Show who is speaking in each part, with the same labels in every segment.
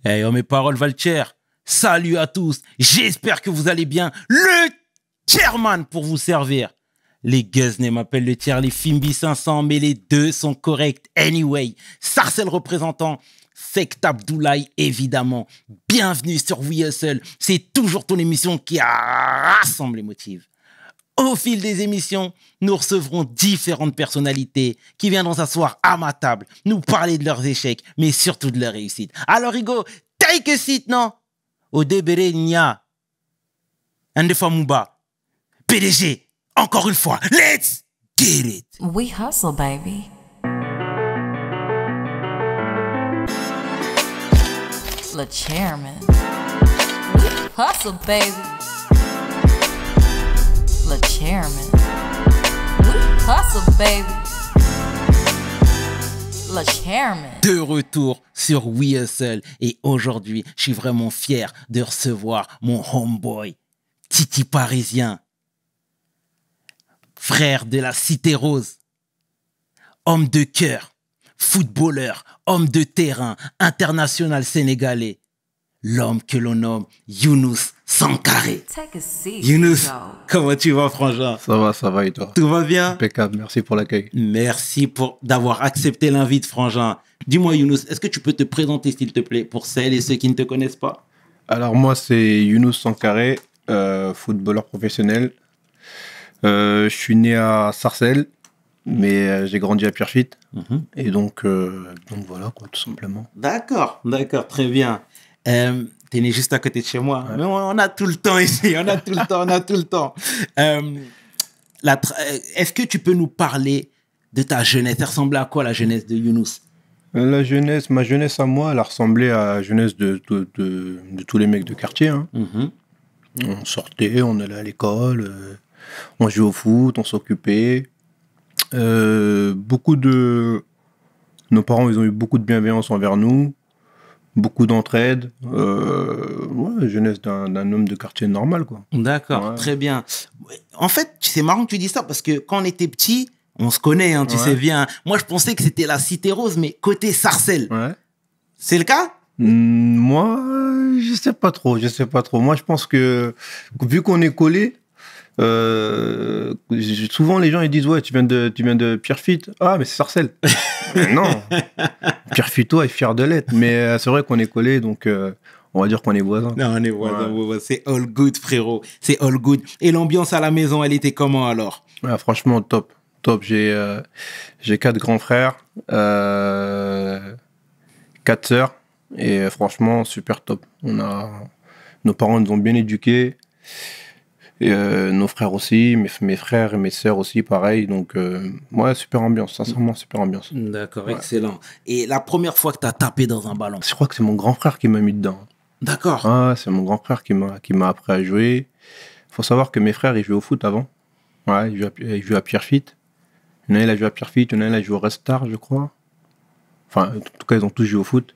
Speaker 1: Hey, oh, mes paroles valent cher. Salut à tous. J'espère que vous allez bien. Le chairman pour vous servir. Les Guzney m'appellent le tiers, les Fimbi 500, mais les deux sont corrects. Anyway, Sarcel représentant, Sect Abdoulaye évidemment. Bienvenue sur We Hustle. C'est toujours ton émission qui rassemble les motifs. Au fil des émissions, nous recevrons différentes personnalités qui viendront s'asseoir à ma table, nous parler de leurs échecs, mais surtout de leurs réussites. Alors, Hugo, take a seat, non? Odebere Nya, Ndefamouba, PDG, encore une fois, let's get it!
Speaker 2: We hustle, baby. Le chairman. We hustle, baby. Le chairman. We hustle, baby. Le chairman.
Speaker 1: De retour sur We Hustle et aujourd'hui, je suis vraiment fier de recevoir mon homeboy, Titi Parisien, frère de la Cité Rose, homme de cœur, footballeur, homme de terrain, international sénégalais, l'homme que l'on nomme Younous Sankaré.
Speaker 2: Take a seat.
Speaker 1: Younous,
Speaker 2: Joe.
Speaker 1: comment tu vas, frangin?
Speaker 3: Ça va et toi?
Speaker 1: Tout va bien?
Speaker 3: Impeccable, merci pour l'accueil.
Speaker 1: Merci d'avoir accepté l'invite, frangin. Dis-moi, Younous, est-ce que tu peux te présenter, s'il te plaît, pour celles et ceux qui ne te connaissent pas?
Speaker 3: Alors moi, c'est Younous Sankaré, footballeur professionnel. Je suis né à Sarcelles, mais j'ai grandi à Pierrefitte. Et donc voilà, quoi, tout simplement.
Speaker 1: D'accord, très bien. T'es né juste à côté de chez moi. Ouais. Mais on a tout le temps ici, on a tout le temps. Est-ce que tu peux nous parler de ta jeunesse? Elle ressemblait à quoi, la jeunesse de Younous?
Speaker 3: Ma jeunesse à moi, elle a ressemblé à la jeunesse de tous les mecs de quartier. Hein. On sortait, on allait à l'école, on jouait au foot, on s'occupait. Nos parents, ils ont eu beaucoup de bienveillance envers nous, beaucoup d'entraide. Jeunesse d'un homme de quartier normal, quoi.
Speaker 1: D'accord,
Speaker 3: Ouais.
Speaker 1: très bien. En fait, c'est marrant que tu dis ça parce que quand on était petit, on se connaît, hein, tu sais bien. Moi, je pensais que c'était la Cité Rose, mais côté Sarcelles.
Speaker 3: Ouais.
Speaker 1: C'est le cas?
Speaker 3: Moi, je sais pas trop. Moi, je pense que vu qu'on est collés, souvent les gens ils disent ouais, tu viens de Pierrefitte. Ah, mais c'est Sarcelles. Mais non, Pierrefittois est fier de l'être. Mais c'est vrai qu'on est collés, donc on va dire qu'on est voisins.
Speaker 1: Non, on est voisins. C'est all good, frérot. C'est all good. Et l'ambiance à la maison, elle était comment alors?
Speaker 3: Ouais, franchement, top. J'ai 4 grands frères, 4 sœurs, et franchement, super top. Nos parents nous ont bien éduqués, et, nos frères aussi, mes frères et mes sœurs aussi, pareil. Donc, ouais, super ambiance, sincèrement, super ambiance.
Speaker 1: D'accord,
Speaker 3: Ouais.
Speaker 1: excellent. Et la première fois que tu as tapé dans un ballon?
Speaker 3: Je crois que c'est mon grand frère qui m'a mis dedans.
Speaker 1: D'accord.
Speaker 3: Ah, c'est mon grand frère qui m'a appris à jouer. Il faut savoir que mes frères, ils jouaient au foot avant. Ouais, ils jouaient à Pierrefitte. Il y en a, il a joué à Pierrefitte, il y en a, il a joué au Red Star, je crois. Enfin, en tout cas, ils ont tous joué au foot.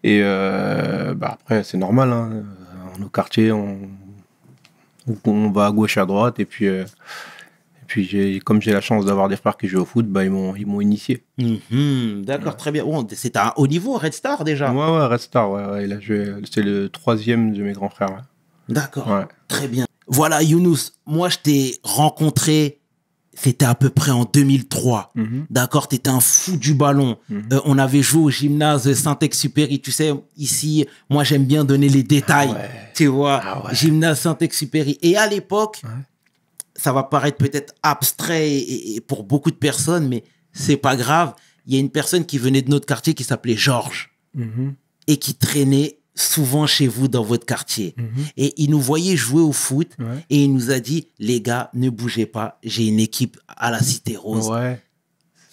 Speaker 3: Et après, c'est normal. Hein. Dans nos quartiers, on va à gauche, à droite. Et puis comme j'ai la chance d'avoir des frères qui jouent au foot, ils m'ont initié.
Speaker 1: D'accord, très bien. Oh, c'est à un haut niveau, Red Star, déjà?
Speaker 3: Ouais, Red Star. Ouais, il a joué. C'est le 3e de mes grands frères. Ouais.
Speaker 1: D'accord,
Speaker 3: Ouais.
Speaker 1: très bien. Voilà, Younous, moi, je t'ai rencontré, c'était à peu près en 2003. D'accord, t'étais un fou du ballon. On avait joué au gymnase Saint-Exupéry. Tu sais, ici, moi, j'aime bien donner les détails. Tu vois, gymnase Saint-Exupéry. Et à l'époque, ça va paraître peut-être abstrait et pour beaucoup de personnes, mais c'est pas grave. Il y a une personne qui venait de notre quartier qui s'appelait Georges et qui traînait souvent chez vous dans votre quartier. Et il nous voyait jouer au foot et il nous a dit, les gars, ne bougez pas, j'ai une équipe à la Cité Rose.
Speaker 3: Ouais.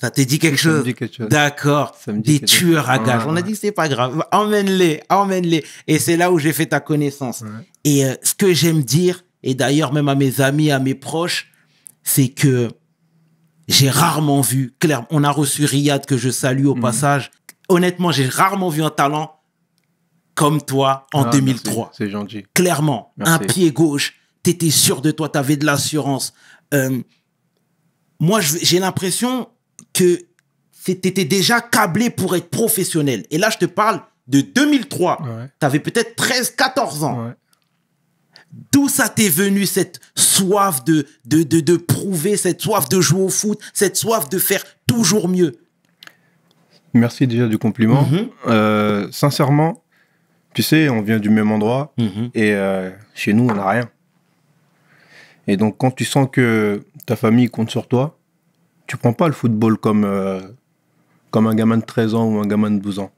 Speaker 1: Ça te dit quelque
Speaker 3: Ça
Speaker 1: chose?
Speaker 3: me dit quelque chose.
Speaker 1: D'accord.
Speaker 3: Ça me dit
Speaker 1: Des
Speaker 3: quelque chose.
Speaker 1: tueurs à gages.
Speaker 3: Ouais,
Speaker 1: On a dit, c'est pas grave. Emmène-les. Et c'est là où j'ai fait ta connaissance. Et ce que j'aime dire, et d'ailleurs même à mes amis, à mes proches, c'est que j'ai rarement vu, clairement, on a reçu Riyad, que je salue au passage. Honnêtement, j'ai rarement vu un talent comme toi en 2003.
Speaker 3: Merci, c'est gentil.
Speaker 1: Clairement,
Speaker 3: Merci.
Speaker 1: un pied gauche, t'étais sûr de toi, t'avais de l'assurance. Moi, j'ai l'impression que t'étais déjà câblé pour être professionnel. Et là, je te parle de 2003,
Speaker 3: Ouais.
Speaker 1: tu avais peut-être 13, 14 ans.
Speaker 3: Ouais.
Speaker 1: D'où ça t'est venu, cette soif de prouver, cette soif de jouer au foot, cette soif de faire toujours mieux?
Speaker 3: Merci déjà du compliment. Sincèrement, tu sais, on vient du même endroit et chez nous, on n'a rien. Et donc, quand tu sens que ta famille compte sur toi, tu prends pas le football comme un gamin de 13 ans ou un gamin de 12 ans.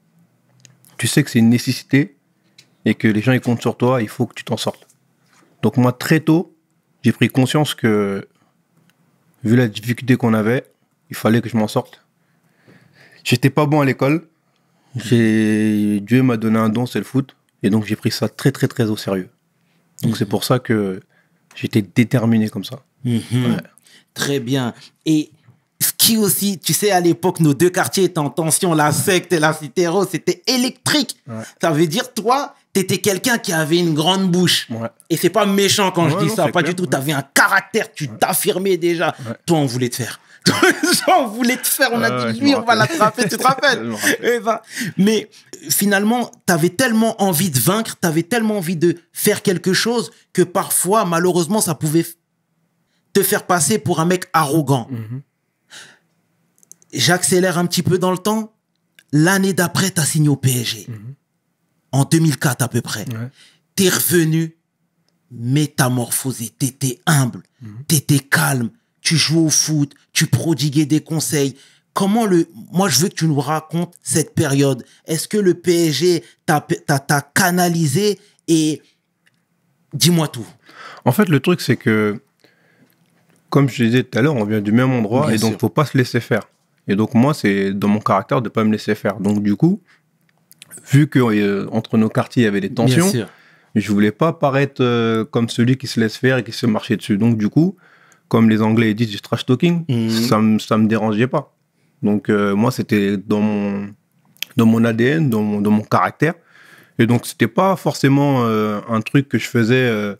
Speaker 3: Tu sais que c'est une nécessité et que les gens ils comptent sur toi, il faut que tu t'en sortes. Donc moi, très tôt, j'ai pris conscience que, vu la difficulté qu'on avait, il fallait que je m'en sorte. J'étais pas bon à l'école. Dieu m'a donné un don, c'est le foot. Et donc j'ai pris ça très très très au sérieux. Donc c'est pour ça que j'étais déterminé comme ça. Ouais.
Speaker 1: Très bien. Et ce qui aussi, tu sais, à l'époque, nos deux quartiers étaient en tension, la secte et la cité rose, c'était électrique.
Speaker 3: Ouais.
Speaker 1: Ça veut dire, toi, t'étais quelqu'un qui avait une grande bouche.
Speaker 3: Ouais.
Speaker 1: Et c'est pas méchant quand je
Speaker 3: Ouais,
Speaker 1: dis
Speaker 3: non,
Speaker 1: ça,
Speaker 3: c'est
Speaker 1: pas
Speaker 3: clair.
Speaker 1: du tout. T'avais un caractère, tu t'affirmais déjà.
Speaker 3: Ouais.
Speaker 1: Toi, on voulait te faire. Toi, on voulait te faire. On a
Speaker 3: Ouais,
Speaker 1: dit,
Speaker 3: je
Speaker 1: lui,
Speaker 3: me
Speaker 1: on va
Speaker 3: rappelle.
Speaker 1: l'attraper, tu te rappelles?
Speaker 3: Je me rappelle.
Speaker 1: Eh ben, mais finalement, t'avais tellement envie de vaincre, t'avais tellement envie de faire quelque chose que parfois, malheureusement, ça pouvait te faire passer pour un mec arrogant. J'accélère un petit peu dans le temps. L'année d'après, t'as signé au PSG. En 2004 à peu près.
Speaker 3: Ouais.
Speaker 1: T'es revenu métamorphosé. T'étais humble. T'étais calme. Tu jouais au foot. Tu prodiguais des conseils. Moi, je veux que tu nous racontes cette période. Est-ce que le PSG t'a canalisé et dis-moi tout.
Speaker 3: En fait, le truc, c'est que, comme je disais tout à l'heure, on vient du même endroit
Speaker 1: Bien
Speaker 3: et donc
Speaker 1: sûr.
Speaker 3: faut pas se laisser faire. Et donc moi, c'est dans mon caractère de pas me laisser faire. Donc du coup, vu que entre nos quartiers il y avait des tensions,
Speaker 1: Bien sûr.
Speaker 3: je voulais pas paraître comme celui qui se laisse faire et qui se marcher dessus. Donc du coup, comme les Anglais disent du trash talking, ça me dérangeait pas. Donc moi, c'était dans mon ADN, dans mon caractère. Et donc c'était pas forcément un truc que je faisais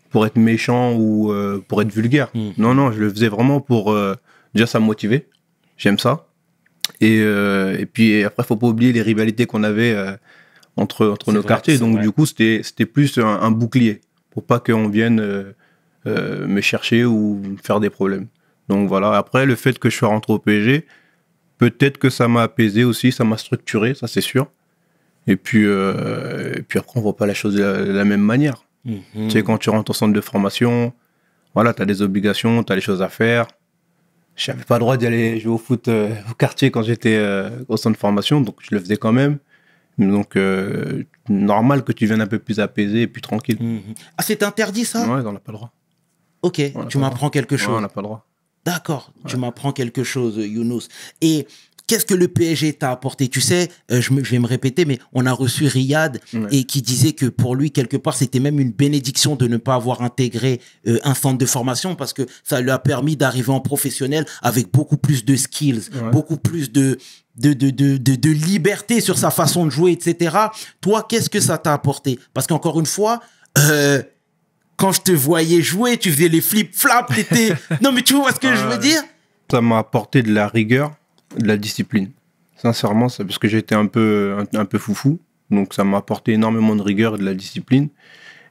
Speaker 3: pour être méchant ou pour être vulgaire. Non, non, je le faisais vraiment pour déjà ça me motivait. J'aime ça. Et puis après, faut pas oublier les rivalités qu'on avait entre nos
Speaker 1: vrai,
Speaker 3: quartiers.
Speaker 1: c'est
Speaker 3: Donc
Speaker 1: vrai.
Speaker 3: du coup, c'était plus un bouclier pour pas qu'on vienne me chercher ou me faire des problèmes. Donc voilà. Après, le fait que je sois rentré au PSG, peut-être que ça m'a apaisé aussi, ça m'a structuré, ça c'est sûr. Et puis après, on voit pas la chose de la même manière. Tu sais, quand tu rentres au centre de formation, voilà, tu as des obligations, tu as des choses à faire. Je n'avais pas le droit d'y aller jouer au foot au quartier quand j'étais au centre de formation, donc je le faisais quand même. Donc, normal que tu viennes un peu plus apaisé et plus tranquille.
Speaker 1: Ah, c'est interdit ça?
Speaker 3: Ouais, on n'a pas le droit.
Speaker 1: Ok,
Speaker 3: On n'a
Speaker 1: tu
Speaker 3: pas le
Speaker 1: m'apprends quelque
Speaker 3: droit.
Speaker 1: chose.
Speaker 3: Ouais, on n'a pas le droit.
Speaker 1: D'accord, tu m'apprends quelque chose, Younous. Et qu'est-ce que le PSG t'a apporté? Tu sais, je vais me répéter, mais on a reçu Riyad et qui disait que pour lui, quelque part, c'était même une bénédiction de ne pas avoir intégré un centre de formation parce que ça lui a permis d'arriver en professionnel avec beaucoup plus de skills, beaucoup plus de liberté sur sa façon de jouer, etc. Toi, qu'est-ce que ça t'a apporté? Parce qu'encore une fois, quand je te voyais jouer, tu faisais les flip-flaps, t'étais... Non, mais tu vois ce que je veux dire?
Speaker 3: Ça m'a apporté de la rigueur, de la discipline. Sincèrement, c'est parce que j'étais un peu foufou. Donc ça m'a apporté énormément de rigueur et de la discipline.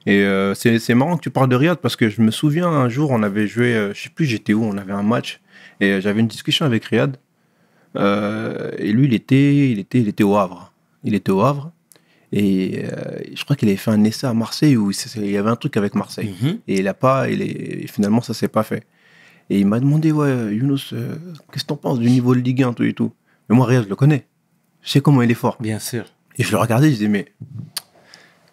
Speaker 3: Et c'est marrant que tu parles de Riyad parce que je me souviens un jour, on avait joué, je sais plus j'étais où, on avait un match. Et j'avais une discussion avec Riyad. Et lui, il était au Havre. Il était au Havre. Et je crois qu'il avait fait un essai à Marseille où il y avait un truc avec Marseille. Et finalement, ça s'est pas fait. Et il m'a demandé, ouais, Younous, qu'est-ce que t'en penses du niveau de Ligue 1, tout et tout? Mais moi, Riyad, je le connais. Je sais comment il est fort.
Speaker 1: Bien sûr.
Speaker 3: Et je le regardais, je disais, mais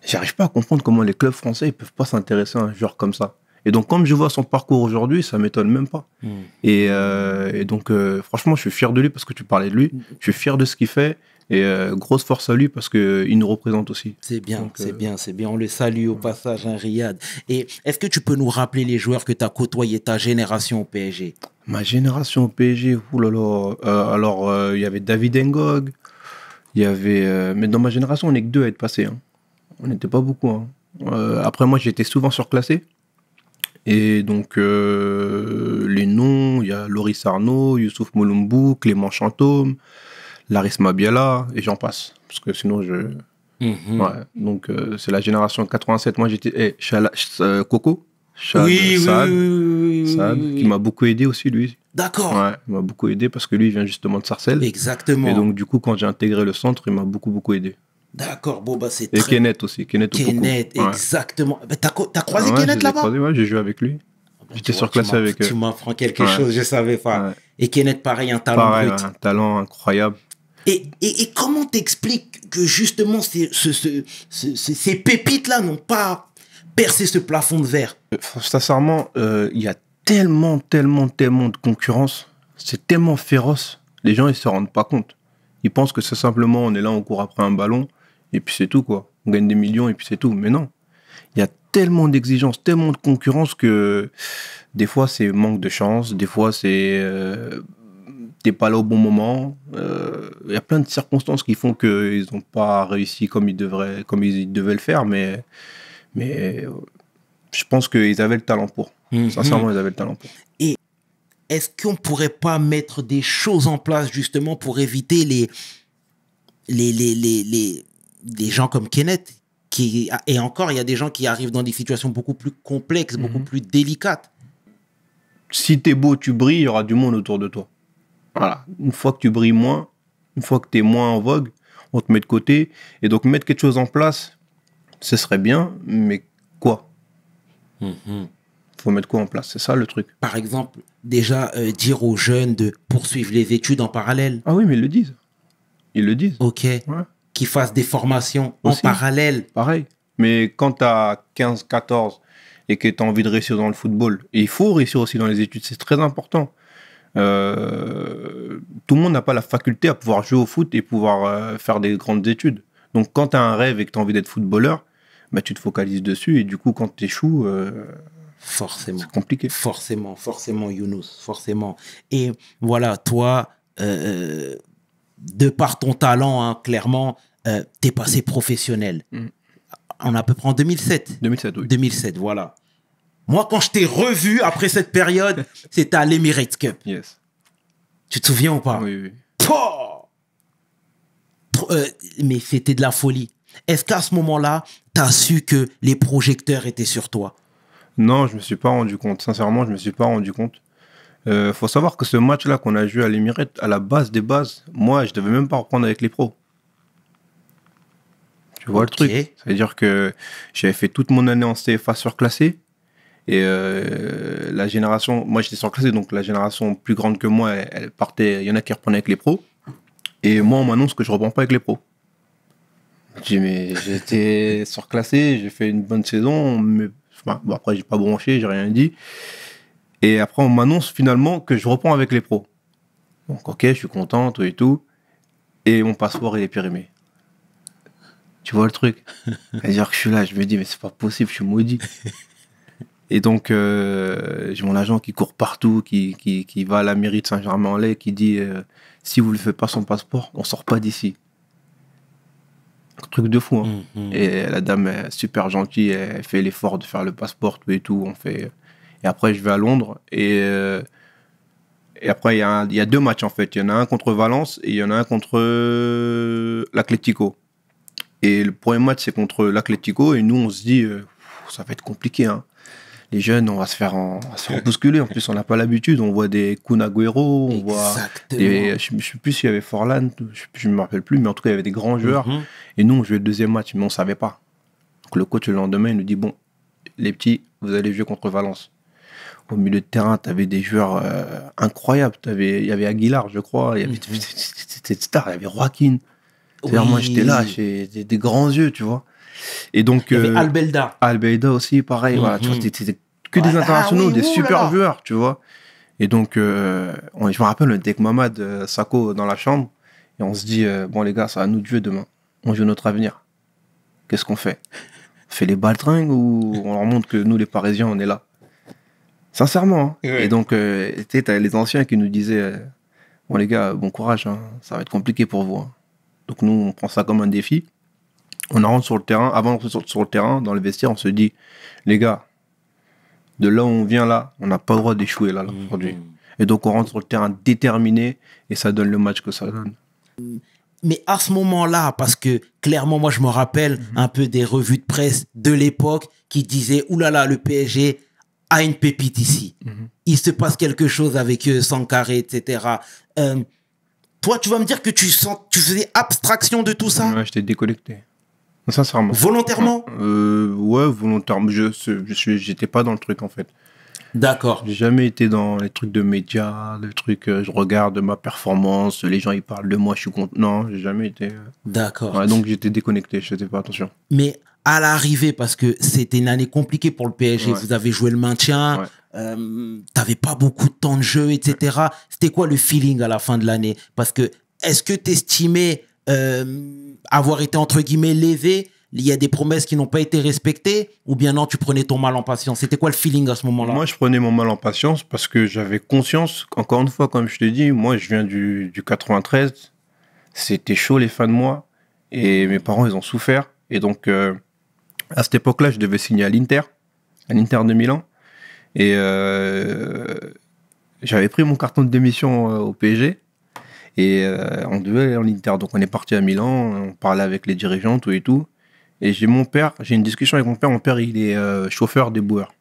Speaker 3: j'arrive pas à comprendre comment les clubs français ils peuvent pas s'intéresser à un joueur comme ça. Et donc, comme je vois son parcours aujourd'hui, ça m'étonne même pas. Et donc, franchement, je suis fier de lui parce que tu parlais de lui. Je suis fier de ce qu'il fait. Et grosse force à lui parce qu'il nous représente aussi.
Speaker 1: C'est bien,
Speaker 3: Donc,
Speaker 1: c'est bien, c'est bien. On le salue au passage, hein, Riyad. Et est-ce que tu peux nous rappeler les joueurs que tu as côtoyés, ta génération au PSG?
Speaker 3: Ma génération au PSG, oulala. Alors, il y avait David Ngog. Il y avait... mais dans ma génération, on n'est que deux à être passés. Hein. On n'était pas beaucoup. Hein. Après, moi, j'étais souvent surclassé. Et donc, les noms, il y a Loris Arnaud, Youssouf Moulombou, Clément Chantôme, Laris Mabiala, et j'en passe. Parce que sinon, Ouais, donc c'est la génération 87. Moi, j'étais Coco, Saad, Saad, qui m'a beaucoup aidé aussi, lui.
Speaker 1: D'accord.
Speaker 3: Ouais, il m'a beaucoup aidé parce que lui, il vient justement de Sarcelles.
Speaker 1: Exactement.
Speaker 3: Et donc, du coup, quand j'ai intégré le centre, il m'a beaucoup aidé.
Speaker 1: D'accord, bon, bah c'est
Speaker 3: Et
Speaker 1: très...
Speaker 3: Kenneth aussi, Kenneth Opoku.
Speaker 1: Kenneth,
Speaker 3: Ouais.
Speaker 1: exactement. Bah, t'as croisé
Speaker 3: Ouais,
Speaker 1: Kenneth là-bas?
Speaker 3: Ouais, j'ai joué avec lui. J'étais surclassé avec eux.
Speaker 1: Tu m'apprends quelque chose, je savais pas.
Speaker 3: Ouais.
Speaker 1: Et Kenneth, pareil, un talent
Speaker 3: Pareil,
Speaker 1: brut.
Speaker 3: un talent incroyable.
Speaker 1: Et comment t'expliques que justement ces pépites-là n'ont pas percé ce plafond de verre?
Speaker 3: Sincèrement, il y a tellement de concurrence. C'est tellement féroce. Les gens, ils se rendent pas compte. Ils pensent que c'est simplement, on est là, on court après un ballon, et puis c'est tout, quoi. On gagne des millions, et puis c'est tout. Mais non. Il y a tellement d'exigences, tellement de concurrence que des fois, c'est manque de chance. Des fois, c'est... t'es pas là au bon moment. Il y a plein de circonstances qui font qu'ils n'ont pas réussi comme ils devaient le faire, mais je pense qu'ils avaient le talent pour. Sincèrement, ils avaient le talent pour.
Speaker 1: Et est-ce qu'on pourrait pas mettre des choses en place justement pour éviter des gens comme Kenneth et encore, il y a des gens qui arrivent dans des situations beaucoup plus complexes, beaucoup plus délicates.
Speaker 3: Si t'es beau, tu brilles, il y aura du monde autour de toi. Voilà. Une fois que tu brilles moins, une fois que tu es moins en vogue, on te met de côté. Et donc, mettre quelque chose en place, ce serait bien, mais quoi? Faut mettre quoi en place? C'est ça le truc.
Speaker 1: Par exemple, déjà dire aux jeunes de poursuivre les études en parallèle.
Speaker 3: Ah oui, mais ils le disent. Ils le disent.
Speaker 1: Ok.
Speaker 3: Ouais.
Speaker 1: Qu'ils fassent des formations
Speaker 3: Aussi.
Speaker 1: en parallèle.
Speaker 3: Pareil. Mais quand tu as 15, 14 et que tu as envie de réussir dans le football, et il faut réussir aussi dans les études, c'est très important. Tout le monde n'a pas la faculté à pouvoir jouer au foot et pouvoir faire des grandes études. Donc quand tu as un rêve et que tu as envie d'être footballeur, bah, tu te focalises dessus et du coup quand tu échoues,
Speaker 1: Forcément.
Speaker 3: c'est compliqué.
Speaker 1: Forcément, Younous, forcément. Et voilà, toi, de par ton talent, hein, clairement, t'es passé professionnel. On a à peu près en 2007.
Speaker 3: 2007, oui.
Speaker 1: 2007, voilà. Moi, quand je t'ai revu après cette période, c'était à l'Emirates Cup.
Speaker 3: Yes.
Speaker 1: Tu te souviens ou pas?
Speaker 3: Oui, oui.
Speaker 1: Pouah, mais c'était de la folie. Est-ce qu'à ce moment-là, tu as su que les projecteurs étaient sur toi?
Speaker 3: Non, je me suis pas rendu compte. Sincèrement, je me suis pas rendu compte. Faut savoir que ce match-là qu'on a joué à l'Emirates, à la base des bases, moi, je devais même pas reprendre avec les pros. Tu vois le truc? Ça veut dire que j'avais fait toute mon année en CFA surclassé. Et la génération, moi j'étais surclassé, donc la génération plus grande que moi, elle partait, il y en a qui reprenaient avec les pros. Et moi, on m'annonce que je reprends pas avec les pros. Je dis, mais j'étais surclassé, j'ai fait une bonne saison, mais bon, après j'ai pas bronché, j'ai rien dit. Et après, on m'annonce finalement que je reprends avec les pros. Donc, ok, je suis content, tout et tout. Et mon passeport, il est périmé. Tu vois le truc? C'est-à-dire que je suis là, je me dis, mais c'est pas possible, je suis maudit. Et donc, j'ai mon agent qui court partout, qui va à la mairie de Saint-Germain-en-Laye, qui dit si vous ne lui faites pas son passeport, on sort pas d'ici. Un truc de fou. Hein. Et la dame est super gentille, elle fait l'effort de faire le passeport, tout et tout. On fait... Et après, je vais à Londres. Et après, il y a deux matchs en fait. Il y en a un contre Valence et il y en a un contre l'Atlético. Et le premier match, c'est contre l'Atlético. Et nous, on se dit ça va être compliqué. Hein. Les jeunes, on va se faire bousculer. En plus, on n'a pas l'habitude. On voit des Kun Agüero, on voit des, je ne sais plus s'il y avait Forlan, je ne me rappelle plus, mais en tout cas, il y avait des grands joueurs. Et nous, on jouait le deuxième match, mais on ne savait pas. Donc le coach, le lendemain, il nous dit, bon, les petits, vous allez jouer contre Valence. Au milieu de terrain, tu avais des joueurs incroyables. Il y avait Aguilar, je crois. C'était star. Il y avait Joaquin. Moi, j'étais là, j'ai des grands yeux, tu vois. Et donc,
Speaker 1: il y avait Albelda.
Speaker 3: Albelda aussi, pareil. Voilà, tu vois, c'était que des internationaux, des super joueurs, tu vois. Et donc, je me rappelle, on était avec Mamad Sakho dans la chambre. Et on se dit, bon, les gars, c'est à nous de jouer demain. On joue notre avenir. Qu'est-ce qu'on fait? On fait les baltringues ou on leur montre que nous, les Parisiens, on est là? Sincèrement. Hein. Ouais. Et donc, tu as les anciens qui nous disaient, bon, les gars, bon courage, hein, ça va être compliqué pour vous. Hein. Donc, nous, on prend ça comme un défi. On rentre sur le terrain. Avant de sortir sur le terrain, dans le vestiaire, on se dit, les gars, de là où on vient là, on n'a pas le droit d'échouer là aujourd'hui. Et donc, on rentre sur le terrain déterminé et ça donne le match que ça donne.
Speaker 1: Mais à ce moment-là, parce que clairement, moi, je me rappelle un peu des revues de presse de l'époque qui disaient « Ouh là là, le PSG a une pépite ici. Il se passe quelque chose avec Sankaré, etc. » Toi, tu vas me dire que tu faisais abstraction de tout ça?
Speaker 3: Ouais, j'étais déconnecté. Sincèrement.
Speaker 1: Volontairement?
Speaker 3: Ouais, volontairement. J'étais pas dans le truc, en fait.
Speaker 1: D'accord.
Speaker 3: J'ai jamais été dans les trucs de médias, les trucs, je regarde ma performance, les gens ils parlent de moi, je suis content. Non, j'ai jamais été.
Speaker 1: D'accord.
Speaker 3: Ouais, donc j'étais déconnecté, je faisais pas attention.
Speaker 1: Mais à l'arrivée, parce que c'était une année compliquée pour le PSG,
Speaker 3: Ouais.
Speaker 1: vous avez joué le maintien, t'avais pas beaucoup de temps de jeu, etc. C'était quoi le feeling à la fin de l'année? Parce que est-ce que t'estimais avoir été entre guillemets lésé? Il y a des promesses qui n'ont pas été respectées, ou bien non, tu prenais ton mal en patience? C'était quoi le feeling à ce moment-là?
Speaker 3: Moi, je prenais mon mal en patience parce que j'avais conscience, encore une fois, comme je te dis, moi, je viens du 93, c'était chaud les fins de mois, et mes parents, ils ont souffert. Et donc, à cette époque-là, je devais signer à l'Inter de Milan, et j'avais pris mon carton de démission au PSG, et on devait aller en Inter. Donc, on est parti à Milan, on parlait avec les dirigeants, tout et tout. Et j'ai une discussion avec mon père. Mon père, il est chauffeur déboueur.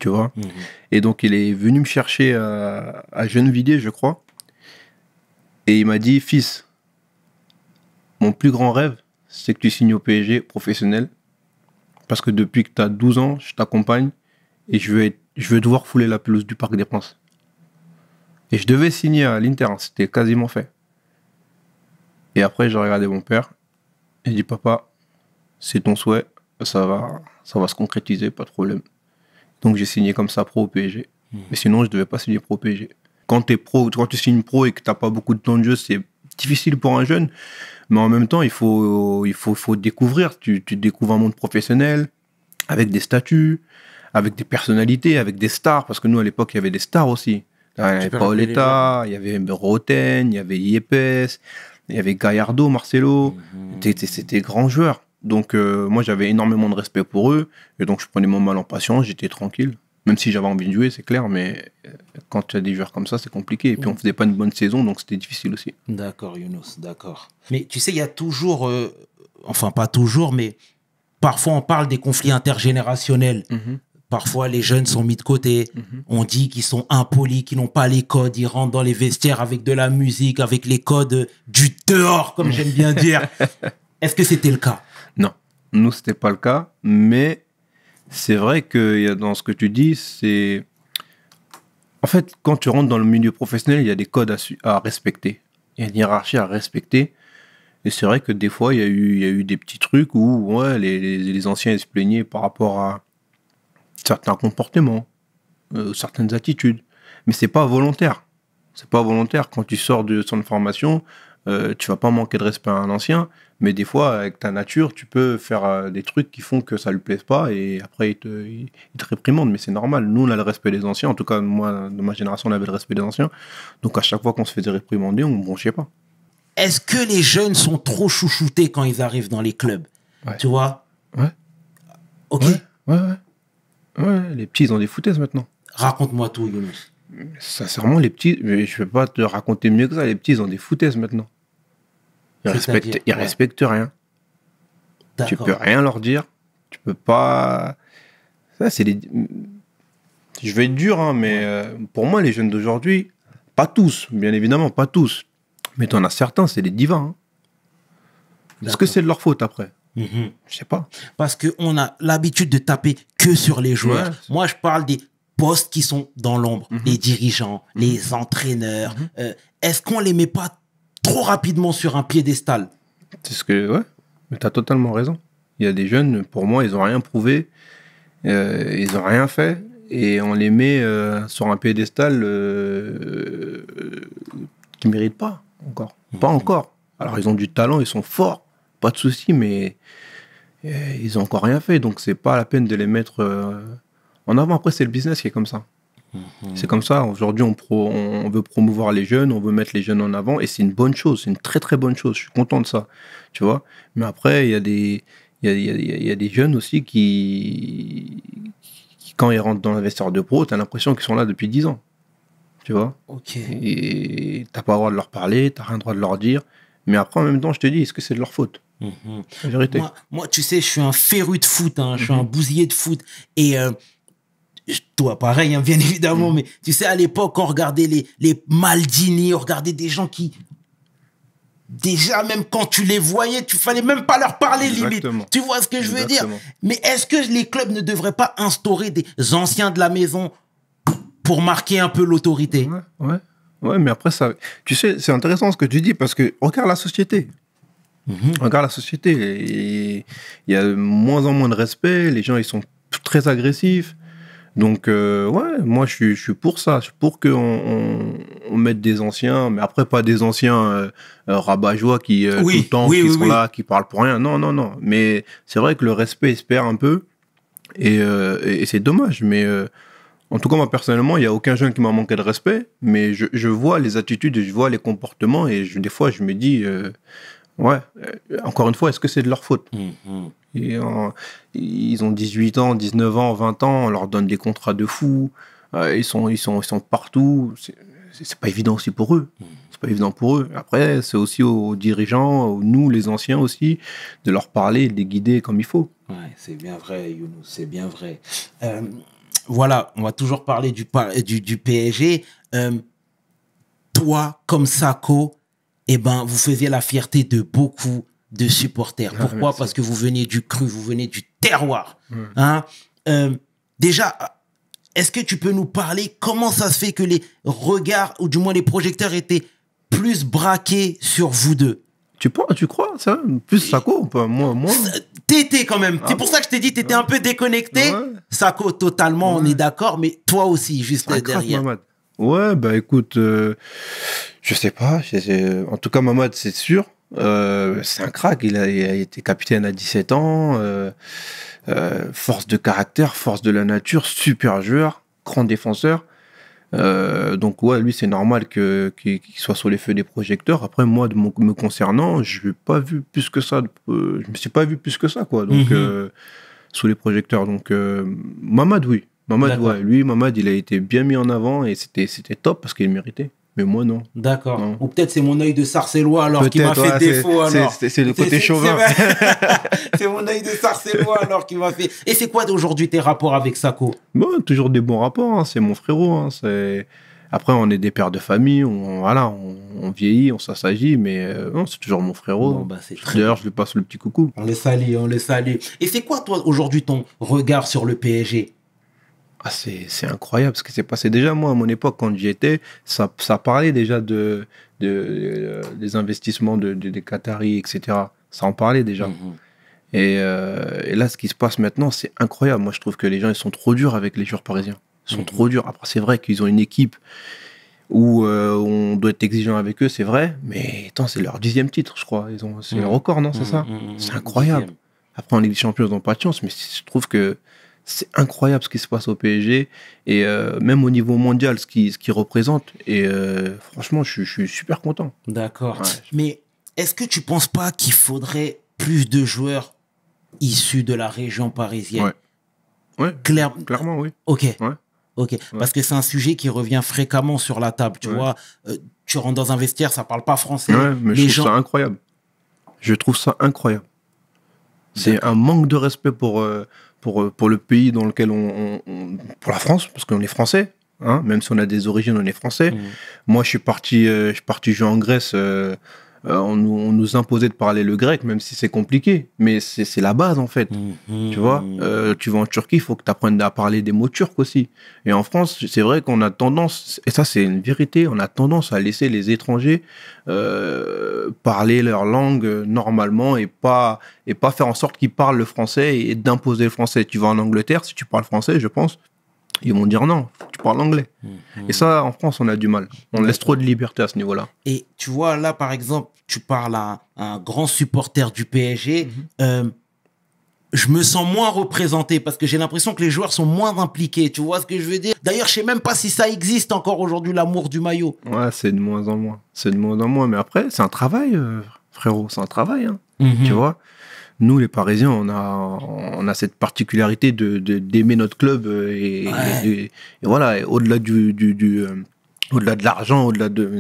Speaker 3: Tu vois. Et donc, il est venu me chercher à Gennevilliers, je crois. Et il m'a dit, fils, mon plus grand rêve, c'est que tu signes au PSG professionnel. Parce que depuis que tu as 12 ans, je t'accompagne. Et je veux devoir fouler la pelouse du Parc des Princes. Et je devais signer à l'Inter. C'était quasiment fait. Et après, j'ai regardé mon père. Et j'ai dit, papa, c'est ton souhait, ça va se concrétiser, pas de problème. Donc j'ai signé comme ça pro au PSG. Mais sinon, je devais pas signer pro au PSG. Quand tu signes pro et que t'as pas beaucoup de temps de jeu, c'est difficile pour un jeune. Mais en même temps, il faut découvrir. Tu découvres un monde professionnel, avec des statuts, avec des personnalités, avec des stars. Parce que nous, à l'époque, il y avait des stars aussi. Il y avait Paoletta, il y avait Roten, il y avait Yepes, il y avait Gallardo, Marcelo. C'était grands joueurs. Donc, moi, j'avais énormément de respect pour eux. Et donc, je prenais mon mal en patience, j'étais tranquille. Même si j'avais envie de jouer, c'est clair. Mais quand tu as des joueurs comme ça, c'est compliqué. Et puis, on faisait pas une bonne saison, donc c'était difficile aussi.
Speaker 1: D'accord, Younous, d'accord. Mais tu sais, il y a toujours... enfin, pas toujours, mais parfois, on parle des conflits intergénérationnels. Parfois, les jeunes sont mis de côté. On dit qu'ils sont impolis, qu'ils n'ont pas les codes. Ils rentrent dans les vestiaires avec de la musique, avec les codes du dehors, comme j'aime bien dire. Est-ce que c'était le cas?
Speaker 3: Non, nous, c'était pas le cas. Mais c'est vrai que dans ce que tu dis, c'est... En fait, quand tu rentres dans le milieu professionnel, il y a des codes à respecter. Il y a une hiérarchie à respecter. Et c'est vrai que des fois, il y a eu des petits trucs où les anciens ils se plaignaient par rapport à certains comportements, certaines attitudes. Mais c'est pas volontaire. C'est pas volontaire. Quand tu sors de son formation, tu vas pas manquer de respect à un ancien. Mais des fois, avec ta nature, tu peux faire des trucs qui font que ça lui plaise pas et après, il te réprimande. Mais c'est normal. Nous, on a le respect des anciens. En tout cas, moi, de ma génération, on avait le respect des anciens. Donc, à chaque fois qu'on se faisait réprimander, on ne bronchait pas.
Speaker 1: Est-ce que les jeunes sont trop chouchoutés quand ils arrivent dans les clubs?
Speaker 3: Ouais.
Speaker 1: Tu vois?
Speaker 3: Ouais.
Speaker 1: Ok.
Speaker 3: Ouais, les petits, ils ont des foutaises maintenant.
Speaker 1: Raconte-moi tout, Younous.
Speaker 3: Sincèrement, les petits, je ne vais pas te raconter mieux que ça. Les petits, ils ont des foutaises maintenant. Ils respectent rien. Tu peux rien leur dire. Tu peux pas. Ça, c'est des. Je vais être dur, hein, mais pour moi, les jeunes d'aujourd'hui, pas tous, bien évidemment, pas tous. Mais tu en as certains, c'est des divins. Hein. Est-ce que c'est de leur faute après? Je sais pas.
Speaker 1: Parce qu'on a l'habitude de taper que sur les joueurs.
Speaker 3: Ouais.
Speaker 1: Moi, je parle des postes qui sont dans l'ombre. Les dirigeants, les entraîneurs. Est-ce qu'on les met pas trop rapidement sur un piédestal?
Speaker 3: C'est ce que... Ouais, mais tu as totalement raison. Il y a des jeunes, pour moi, ils n'ont rien prouvé. Ils n'ont rien fait. Et on les met sur un piédestal qu'ils ne méritent pas encore. Pas encore. Alors, ils ont du talent, ils sont forts. Pas de souci, mais ils n'ont encore rien fait. Donc, c'est pas la peine de les mettre en avant. Après, c'est le business qui est comme ça. C'est comme ça. Aujourd'hui, on veut promouvoir les jeunes, on veut mettre les jeunes en avant. Et c'est une bonne chose. C'est une très, très bonne chose. Je suis content de ça. Tu vois. Mais après, il y a des jeunes aussi qui, quand ils rentrent dans l'investisseur de pro, tu as l'impression qu'ils sont là depuis 10 ans. Tu vois.
Speaker 1: Ok.
Speaker 3: Et tu n'as pas le droit de leur parler, tu n'as rien le droit de leur dire. Mais après, en même temps, je te dis, est-ce que c'est de leur faute? La vérité.
Speaker 1: Moi, tu sais, je suis un féru de foot, hein, je suis un bousillé de foot. Et toi, pareil, hein, bien évidemment, mais tu sais, à l'époque, on regardait les Maldini, on regardait des gens qui... Déjà, même quand tu les voyais, tu fallait même pas leur parler, limite. Tu vois ce que je veux dire? Mais est-ce que les clubs ne devraient pas instaurer des anciens de la maison pour marquer un peu l'autorité?
Speaker 3: Ouais, mais après, ça, tu sais, c'est intéressant ce que tu dis, parce que regarde la société. Regarde la société. Et il y a de moins en moins de respect, les gens, ils sont très agressifs. Donc, ouais, moi, je suis pour ça. Je suis pour qu'on mette des anciens, mais après, pas des anciens rabat-joie qui, tout le temps, qui sont là, qui parlent pour rien. Non, non, non. Mais c'est vrai que le respect, il se perd un peu. Et c'est dommage. Mais en tout cas, moi, personnellement, il n'y a aucun jeune qui m'a manqué de respect. Mais je vois les attitudes, je vois les comportements. Et des fois, je me dis, ouais, encore une fois, est-ce que c'est de leur faute? Et, ils ont 18 ans, 19 ans, 20 ans, on leur donne des contrats de fous, ils sont partout, c'est pas évident aussi pour eux. C'est pas évident pour eux. Après, c'est aussi aux dirigeants, nous, les anciens aussi, de leur parler, de les guider comme il faut.
Speaker 1: Ouais, c'est bien vrai, Younous, c'est bien vrai. Voilà, on va toujours parler du PSG. Toi, comme Sako, eh ben, vous faisiez la fierté de beaucoup de supporters. Pourquoi? Parce que vous veniez du cru, vous venez du terroir. Hein? Déjà, est-ce que tu peux nous parler comment ça se fait que les regards, ou du moins les projecteurs, étaient plus braqués sur vous deux?
Speaker 3: Tu crois ça? Plus Sako, moi.
Speaker 1: T'étais quand même. C'est pour ça que je t'ai dit, t'étais un peu déconnecté. Sako, totalement, on est d'accord, mais toi aussi, juste derrière.
Speaker 3: Mamad. Ouais, bah écoute, je sais pas. En tout cas, Mamad, c'est sûr. C'est un crack, il a été capitaine à 17 ans, force de caractère, force de la nature, super joueur, grand défenseur. Donc ouais, lui c'est normal qu'il soit sur les feux des projecteurs. Après moi, me concernant, je n'ai pas vu plus que ça. Je me suis pas vu plus que ça, quoi. Donc sous les projecteurs. Donc Mamad, oui. Mamad, ouais. Lui, Mamad, il a été bien mis en avant et c'était top parce qu'il méritait. Mais moi, non.
Speaker 1: D'accord. Non. Ou peut-être c'est mon œil de Sarcellois alors qui m'a fait défaut.
Speaker 3: C'est le côté chauvin.
Speaker 1: C'est mon œil de Sarcellois alors qui m'a fait... Et c'est quoi aujourd'hui tes rapports avec Sako?
Speaker 3: Bon, toujours des bons rapports. Hein. C'est mon frérot. Hein. Après, on est des pères de famille. On vieillit, on s'assagit. Mais non, c'est toujours mon frérot. Bon, bah, d'ailleurs, je lui passe le petit coucou.
Speaker 1: On les salue, on les salue. Et c'est quoi, toi, aujourd'hui, ton regard sur le PSG?
Speaker 3: Ah, c'est incroyable ce qui s'est passé. Déjà, moi, à mon époque, quand j'y étais, ça parlait déjà des investissements des Qataris, etc. Ça en parlait déjà. Et là, ce qui se passe maintenant, c'est incroyable. Moi, je trouve que les gens, ils sont trop durs avec les joueurs parisiens. Ils sont trop durs. Après, c'est vrai qu'ils ont une équipe où on doit être exigeant avec eux, c'est vrai. Mais attends, c'est leur 10e titre, je crois. C'est le record, non? C'est ça? C'est incroyable. 10e. Après, en Ligue des Champions, ils n'ont pas de chance. Mais je trouve que c'est incroyable ce qui se passe au PSG et même au niveau mondial, ce qui représente. Et franchement, je suis super content.
Speaker 1: D'accord. Ouais. Mais est-ce que tu ne penses pas qu'il faudrait plus de joueurs issus de la région parisienne?
Speaker 3: Ouais. Clairement, oui.
Speaker 1: Ok.
Speaker 3: Ouais.
Speaker 1: Ok. Parce que c'est un sujet qui revient fréquemment sur la table. Tu vois, tu rentres dans un vestiaire, ça ne parle pas français.
Speaker 3: Ouais, mais je trouve ça incroyable. Je trouve ça incroyable. C'est un manque de respect pour le pays dans lequel pour la France, parce qu'on est français, hein, même si on a des origines, on est français. Moi, je suis parti jouer en Grèce, on nous imposait de parler le grec, même si c'est compliqué, mais c'est la base, en fait. Tu vois, tu vas en Turquie, il faut que tu apprennes à parler des mots turcs aussi. Et en France, c'est vrai qu'on a tendance, et ça, c'est une vérité, on a tendance à laisser les étrangers parler leur langue normalement et pas faire en sorte qu'ils parlent le français et d'imposer le français. Tu vas en Angleterre, si tu parles français, je pense, ils vont dire non, faut que tu parles anglais. Et ça, en France, on a du mal. On laisse trop de liberté à ce niveau-là.
Speaker 1: Et tu vois, là, par exemple, tu parles à un grand supporter du PSG. Je me sens moins représenté parce que j'ai l'impression que les joueurs sont moins impliqués. Tu vois ce que je veux dire? D'ailleurs, je sais même pas si ça existe encore aujourd'hui, l'amour du maillot.
Speaker 3: Ouais, c'est de moins en moins. C'est de moins en moins. Mais après, c'est un travail, frérot. C'est un travail. Hein. Tu vois? Nous, les Parisiens, on a cette particularité d'aimer notre club et voilà. Et au-delà au-delà de l'argent,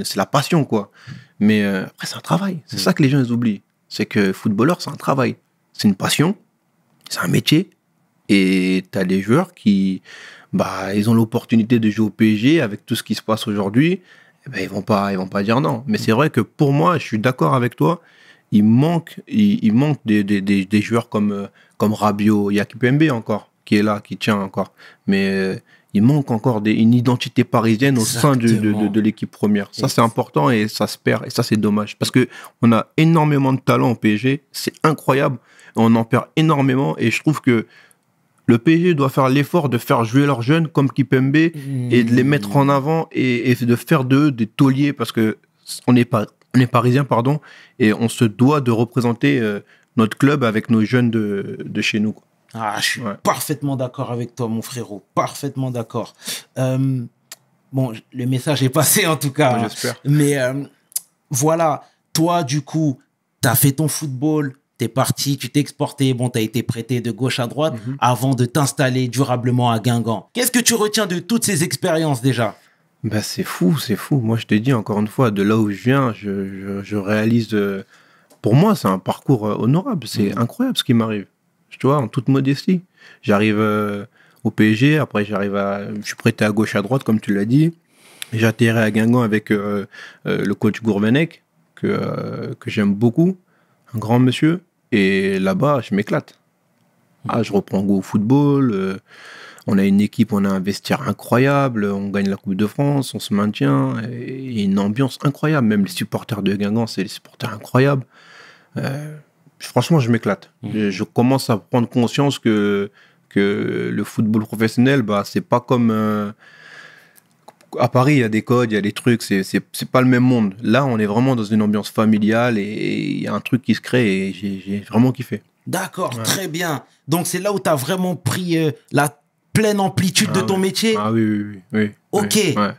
Speaker 3: c'est la passion, quoi. Mais après, c'est un travail. C'est ça que les gens ils oublient. C'est que footballeur, c'est un travail. C'est une passion. C'est un métier. Et tu as des joueurs qui, ils ont l'opportunité de jouer au PSG avec tout ce qui se passe aujourd'hui. Eh ben, ils vont pas dire non. Mais c'est vrai que pour moi, je suis d'accord avec toi. Il manque des joueurs comme Rabiot. Il y a Kimpembe encore qui est là, qui tient encore. Mais il manque encore une identité parisienne au sein de l'équipe première. Ça, c'est important et ça se perd. Et ça, c'est dommage. Parce qu'on a énormément de talent au PSG. C'est incroyable. On en perd énormément. Et je trouve que le PSG doit faire l'effort de faire jouer leurs jeunes comme Kimpembe et de les mettre en avant et de faire d'eux des tauliers parce que on est parisiens, pardon, et on se doit de représenter notre club avec nos jeunes de chez nous.
Speaker 1: Ah, je suis parfaitement d'accord avec toi, mon frérot. Parfaitement d'accord. Bon, le message est passé en tout cas.
Speaker 3: Ouais, j'espère.
Speaker 1: Mais voilà, toi, du coup, tu as fait ton football. T'es parti, tu t'es exporté, bon, t'as été prêté de gauche à droite avant de t'installer durablement à Guingamp. Qu'est-ce que tu retiens de toutes ces expériences déjà?
Speaker 3: C'est fou. Moi, je te dis encore une fois, de là où je viens, je réalise... pour moi, c'est un parcours honorable. C'est incroyable ce qui m'arrive. Tu vois, en toute modestie. J'arrive au PSG, après je suis prêté à gauche à droite, comme tu l'as dit. J'atterris à Guingamp avec le coach Gourvenec, que j'aime beaucoup. Un grand monsieur, et là-bas, je m'éclate. Je reprends goût au football, on a une équipe, on a un vestiaire incroyable, on gagne la Coupe de France, on se maintient, et une ambiance incroyable. Même les supporters de Guingamp, c'est des supporters incroyables. Franchement, je m'éclate. Je commence à prendre conscience que le football professionnel, c'est pas comme... à Paris, il y a des codes, il y a des trucs, c'est pas le même monde. Là, on est vraiment dans une ambiance familiale et il y a un truc qui se crée et j'ai vraiment kiffé.
Speaker 1: D'accord, très bien. Donc, c'est là où tu as vraiment pris la pleine amplitude de ton métier?
Speaker 3: Ah oui.
Speaker 1: Ok,
Speaker 3: ouais.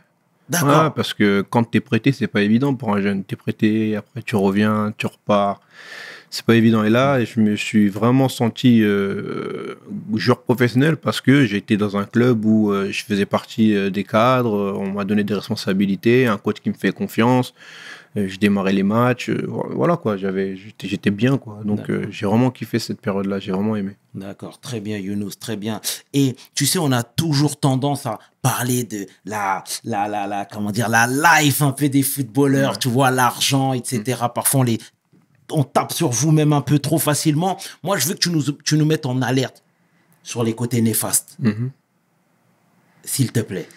Speaker 1: d'accord.
Speaker 3: Ouais, parce que quand t'es prêté, c'est pas évident pour un jeune. T'es prêté, après tu reviens, tu repars. C'est pas évident. Et là, je me suis vraiment senti joueur professionnel parce que j'étais dans un club où je faisais partie des cadres, on m'a donné des responsabilités, un coach qui me fait confiance, je démarrais les matchs, voilà quoi, j'étais bien quoi. Donc j'ai vraiment kiffé cette période-là, j'ai vraiment aimé.
Speaker 1: D'accord, très bien Younous, très bien. Et tu sais, on a toujours tendance à parler de comment dire, la life un peu des footballeurs, tu vois, l'argent, etc. Parfois, on tape sur vous même un peu trop facilement. Moi, je veux que tu nous mettes en alerte sur les côtés néfastes. S'il te plaît.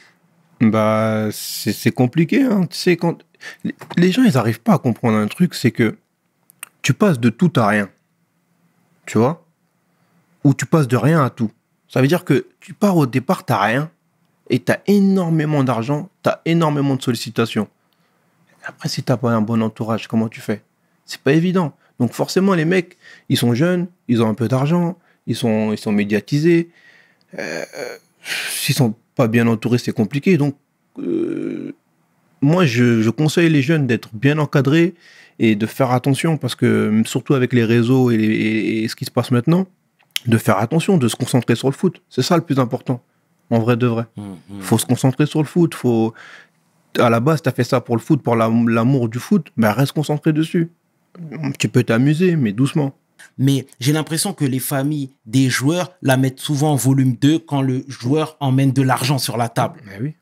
Speaker 3: C'est compliqué. Hein. Tu sais, quand les gens, ils n'arrivent pas à comprendre un truc, c'est que tu passes de tout à rien. Tu vois? Ou tu passes de rien à tout. Ça veut dire que tu pars au départ, tu n'as rien, et tu as énormément d'argent, tu as énormément de sollicitations. Après, si tu n'as pas un bon entourage, comment tu fais? C'est pas évident. Donc forcément, les mecs, ils sont jeunes, ils ont un peu d'argent, ils sont médiatisés. S'ils sont pas bien entourés, c'est compliqué. Donc, moi, je conseille les jeunes d'être bien encadrés et de faire attention parce que, surtout avec les réseaux et ce qui se passe maintenant, de faire attention, de se concentrer sur le foot. C'est ça le plus important, en vrai de vrai. Faut se concentrer sur le foot. À la base, tu as fait ça pour le foot, pour l'amour du foot, reste concentré dessus. Tu peux t'amuser, mais doucement.
Speaker 1: Mais j'ai l'impression que les familles des joueurs la mettent souvent en volume 2 quand le joueur emmène de l'argent sur la table.
Speaker 3: Oui.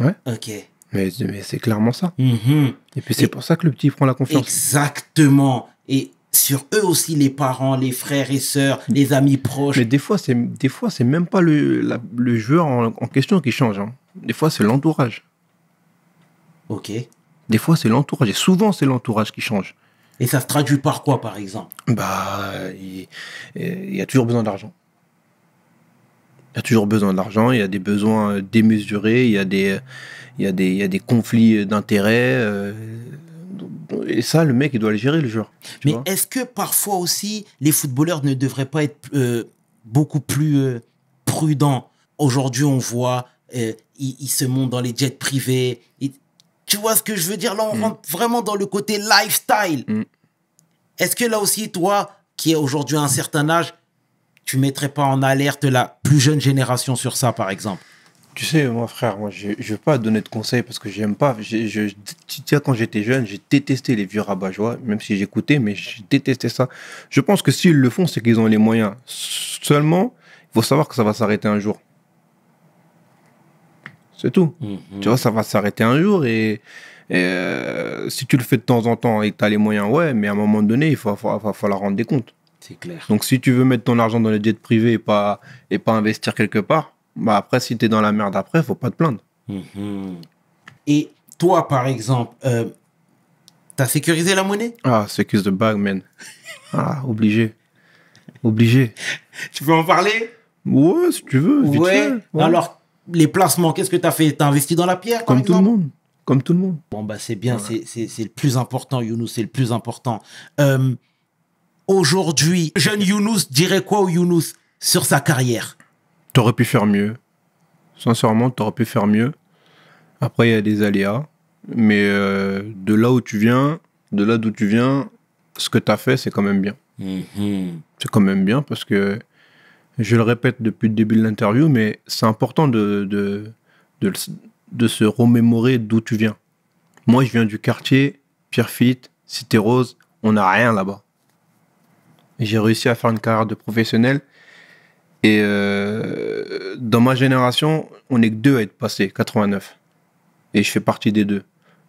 Speaker 3: Ouais.
Speaker 1: Ok.
Speaker 3: Mais c'est clairement ça. Et puis c'est pour ça que le petit prend la confiance.
Speaker 1: Exactement. Et sur eux aussi, les parents, les frères et sœurs, les amis proches.
Speaker 3: Mais des fois, c'est même pas le joueur en question qui change. Hein. Des fois, c'est l'entourage.
Speaker 1: Ok.
Speaker 3: Des fois, c'est l'entourage. Et souvent, c'est l'entourage qui change.
Speaker 1: Et ça se traduit par quoi, par exemple?
Speaker 3: Il y a toujours besoin d'argent. Il y a toujours besoin d'argent. Il y a des besoins démesurés. Il y a des conflits d'intérêts. Et ça, le mec, il doit le gérer, le joueur.
Speaker 1: Mais est-ce que parfois aussi, les footballeurs ne devraient pas être beaucoup plus prudents? Aujourd'hui, on voit, ils se montent dans les jets privés. Tu vois ce que je veux dire? Là, on rentre vraiment dans le côté lifestyle. Est-ce que là aussi, toi, qui es aujourd'hui à un certain âge, tu ne mettrais pas en alerte la plus jeune génération sur ça, par exemple?
Speaker 3: Tu sais, moi, frère, moi, je ne veux pas donner de conseils parce que j'aime pas. Tu sais, quand j'étais jeune, j'ai détesté les vieux rabat-joie, même si j'écoutais, mais j'ai détesté ça. Je pense que s'ils le font, c'est qu'ils ont les moyens. Seulement, il faut savoir que ça va s'arrêter un jour. C'est tout. Tu vois, ça va s'arrêter un jour et si tu le fais de temps en temps et que tu as les moyens, ouais, mais à un moment donné, il va falloir rendre des comptes.
Speaker 1: C'est clair.
Speaker 3: Donc, si tu veux mettre ton argent dans les jets privés et pas investir quelque part, bah après, si tu es dans la merde après, faut pas te plaindre.
Speaker 1: Et toi, par exemple, t'as sécurisé la monnaie?
Speaker 3: Ah, secure the bag, man. Ah, obligé. Obligé.
Speaker 1: Tu peux en parler?
Speaker 3: Ouais, si tu veux. Vite
Speaker 1: Ouais.
Speaker 3: fait. Ouais.
Speaker 1: Alors, les placements, qu'est-ce que t'as fait? T'as investi dans la pierre, par
Speaker 3: Comme tout le
Speaker 1: exemple?
Speaker 3: monde. Comme tout le monde.
Speaker 1: Bon, bah, c'est bien, c'est le plus important, Younous, c'est le plus important. Aujourd'hui, jeune Younous dirait quoi au Younous sur sa carrière?
Speaker 3: T'aurais pu faire mieux. Sincèrement, t'aurais pu faire mieux. Après, il y a des aléas. Mais de là où tu viens, ce que t'as fait, c'est quand même bien. C'est quand même bien parce que, je le répète depuis le début de l'interview, mais c'est important de se remémorer d'où tu viens. Moi, je viens du quartier, Pierrefitte, Cité Rose, on n'a rien là-bas. Et j'ai réussi à faire une carrière de professionnel. Et dans ma génération, on n'est que 2 à être passés, 89. Et je fais partie des 2.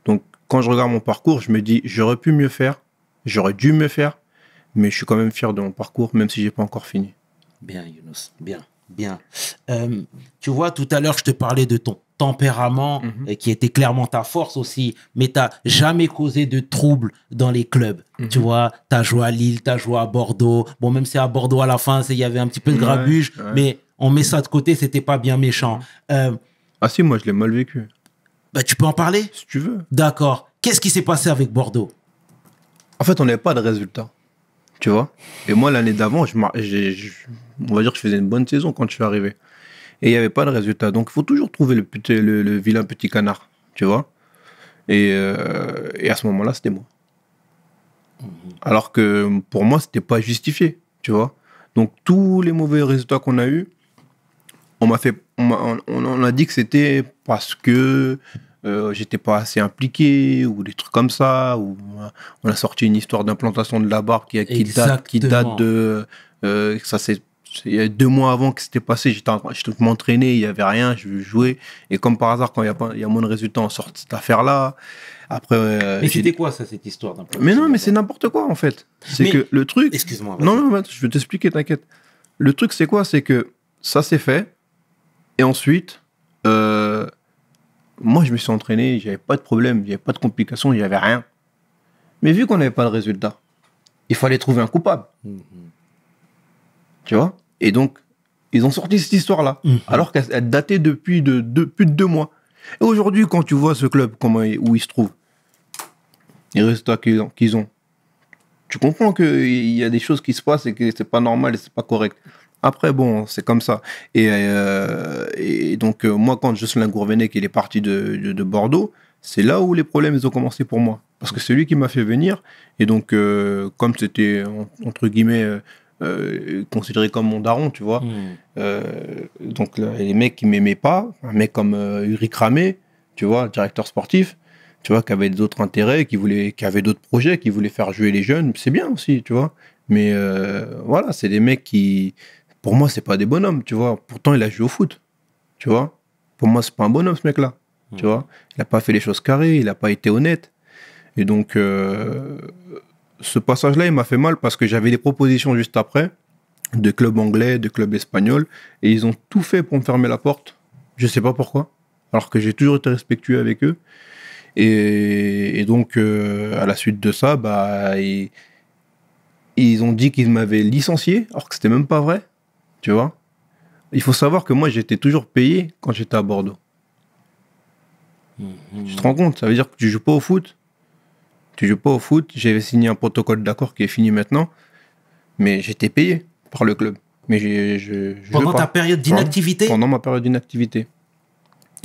Speaker 3: Donc, quand je regarde mon parcours, je me dis, j'aurais pu mieux faire, j'aurais dû mieux faire, mais je suis quand même fier de mon parcours, même si j'ai pas encore fini.
Speaker 1: Bien, Younous, bien, bien. Tu vois, tout à l'heure, je te parlais de ton tempérament, qui était clairement ta force aussi, mais tu n'as jamais causé de troubles dans les clubs. Tu vois, tu as joué à Lille, tu as joué à Bordeaux. Bon, même si à Bordeaux, à la fin, il y avait un petit peu de grabuge, mais on met ça de côté, c'était pas bien méchant.
Speaker 3: Ah si, moi, je l'ai mal vécu.
Speaker 1: Bah, tu peux en parler?
Speaker 3: Si tu veux.
Speaker 1: D'accord. Qu'est-ce qui s'est passé avec Bordeaux?
Speaker 3: En fait, on n'avait pas de résultat. Tu vois? Et moi, l'année d'avant, on va dire que je faisais une bonne saison quand je suis arrivé. Et il n'y avait pas de résultat. Donc, il faut toujours trouver le vilain petit canard. Tu vois? Et à ce moment-là, c'était moi. Alors que pour moi, c'était pas justifié. Tu vois? Donc, tous les mauvais résultats qu'on a eus, on a dit que c'était parce que j'étais pas assez impliqué ou des trucs comme ça, ou on a sorti une histoire d'implantation de la barre qui date de ça, c'est il y a 2 mois avant que c'était passé. J'étais m'entraîner, il y avait rien, je jouais, et comme par hasard, quand il y a moins de résultats, on sort cette affaire là. Après,
Speaker 1: mais c'était quoi ça, cette histoire d'implantation?
Speaker 3: Mais non, mais c'est n'importe quoi en fait. C'est que le truc.
Speaker 1: Excuse-moi.
Speaker 3: Non, je vais t'expliquer, t'inquiète. Le truc, c'est quoi? C'est que ça s'est fait, et ensuite. Moi, je me suis entraîné, j'avais pas de problème, j'avais pas de complications, j'avais rien. Mais vu qu'on n'avait pas de résultat, il fallait trouver un coupable. Tu vois? Et donc, ils ont sorti cette histoire-là, alors qu'elle datait depuis plus de 2 mois. Et aujourd'hui, quand tu vois ce club, où il se trouve, les résultats qu'ils ont, tu comprends qu'il y a des choses qui se passent et que c'est pas normal et c'est pas correct. Après, bon, c'est comme ça. Et donc, moi, quand Jocelyn Gourvenec il est parti de Bordeaux, c'est là où les problèmes ils ont commencé pour moi. Parce que c'est lui qui m'a fait venir. Et donc, comme c'était, entre guillemets, considéré comme mon daron, tu vois. Donc, là, les mecs qui m'aimaient pas, un mec comme Ulrich Ramé, tu vois, le directeur sportif, tu vois, qui avait d'autres intérêts, qui avait d'autres projets, qui voulait faire jouer les jeunes, c'est bien aussi, tu vois. Mais voilà, c'est des mecs qui... Pour moi, c'est pas des bonhommes, tu vois. Pourtant, il a joué au foot, tu vois. Pour moi, c'est pas un bonhomme, ce mec-là, tu vois. Il a pas fait les choses carrées, il a pas été honnête. Et donc, ce passage-là, il m'a fait mal parce que j'avais des propositions juste après, de clubs anglais, de clubs espagnols, et ils ont tout fait pour me fermer la porte. Je sais pas pourquoi, alors que j'ai toujours été respectueux avec eux. Et donc, à la suite de ça, bah, ils ont dit qu'ils m'avaient licencié, alors que c'était même pas vrai. Tu vois, il faut savoir que moi, j'étais toujours payé quand j'étais à Bordeaux. Tu te rends compte? Ça veut dire que tu joues pas au foot. J'avais signé un protocole d'accord qui est fini maintenant, mais j'étais payé par le club. Mais
Speaker 1: pendant ta période d'inactivité?
Speaker 3: Pendant ma période d'inactivité.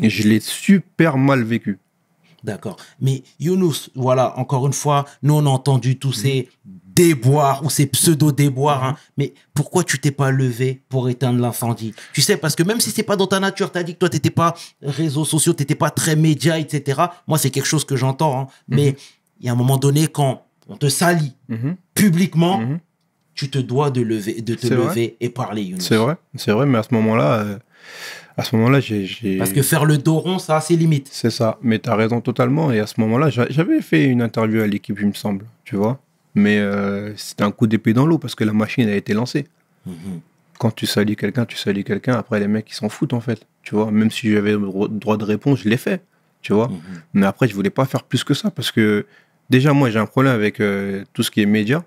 Speaker 3: Et je l'ai super mal vécu.
Speaker 1: D'accord. Mais Younous, voilà, encore une fois, nous, on a entendu tous ces déboires ou ces pseudo-déboires, hein, mais pourquoi tu t'es pas levé pour éteindre l'incendie? Tu sais, parce que même si c'est pas dans ta nature, tu as dit que toi, tu n'étais pas réseaux sociaux, tu n'étais pas très média, etc. Moi, c'est quelque chose que j'entends, hein, mais il y a un moment donné, quand on te salit publiquement, tu te dois de te lever et parler, Younous.
Speaker 3: C'est vrai, mais à ce moment-là, j'ai...
Speaker 1: Parce que faire le dos rond, ça a ses limites.
Speaker 3: C'est ça, mais tu as raison totalement. Et à ce moment-là, j'avais fait une interview à l'équipe, il me semble, tu vois. Mais c'était un coup d'épée dans l'eau parce que la machine a été lancée. Quand tu salis quelqu'un, après les mecs, ils s'en foutent en fait, tu vois. Même si j'avais le droit de réponse, je l'ai fait, tu vois. Mais après, je voulais pas faire plus que ça parce que déjà, moi, j'ai un problème avec tout ce qui est média.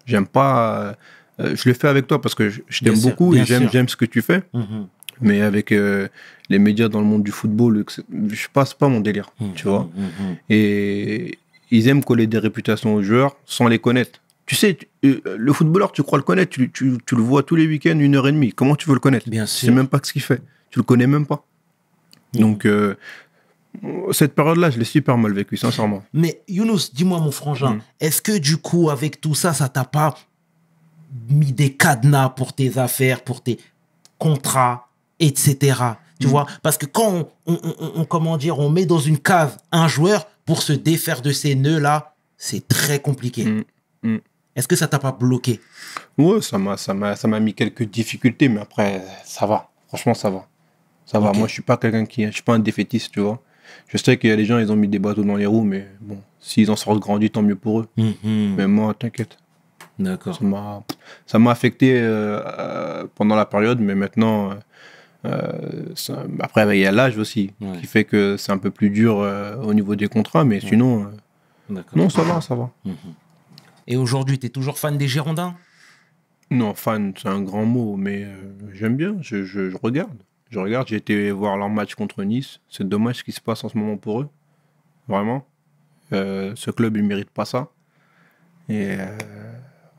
Speaker 3: J'aime pas... je le fais avec toi parce que je t'aime beaucoup et j'aime ce que tu fais. Mais avec les médias dans le monde du football, je passe pas mon délire, tu vois. Et ils aiment coller des réputations aux joueurs sans les connaître. Tu sais, le footballeur, tu crois le connaître, tu le vois tous les week-ends, 1h30. Comment tu veux le connaître?
Speaker 1: Bien sûr.
Speaker 3: Tu sais même pas ce qu'il fait. Tu le connais même pas. Donc, cette période-là, je l'ai super mal vécue, sincèrement.
Speaker 1: Mais Younous, dis-moi, mon frangin, est-ce que du coup, avec tout ça, ça t'a pas mis des cadenas pour tes affaires, pour tes contrats, etc. Tu vois, parce que quand on met dans une cave un joueur pour se défaire de ces nœuds-là, c'est très compliqué. Est-ce que ça t'a pas bloqué?
Speaker 3: Ouais, ça m'a mis quelques difficultés, mais après, ça va. Franchement, ça va. Ça va. Moi, je suis pas un défaitiste, tu vois. Je sais qu'il y a des gens, ils ont mis des bâtons dans les roues, mais bon, s'ils en sortent grandis, tant mieux pour eux. Mais moi, t'inquiète.
Speaker 1: D'accord.
Speaker 3: Ça m'a affecté pendant la période, mais maintenant, après, il y a l'âge aussi, qui fait que c'est un peu plus dur au niveau des contrats, mais sinon, non, ça va.
Speaker 1: Et aujourd'hui, tu es toujours fan des Girondins?
Speaker 3: Non, fan, c'est un grand mot, mais j'aime bien, je regarde. J'ai été voir leur match contre Nice. C'est dommage ce qui se passe en ce moment pour eux. Vraiment. Ce club, il ne mérite pas ça. Et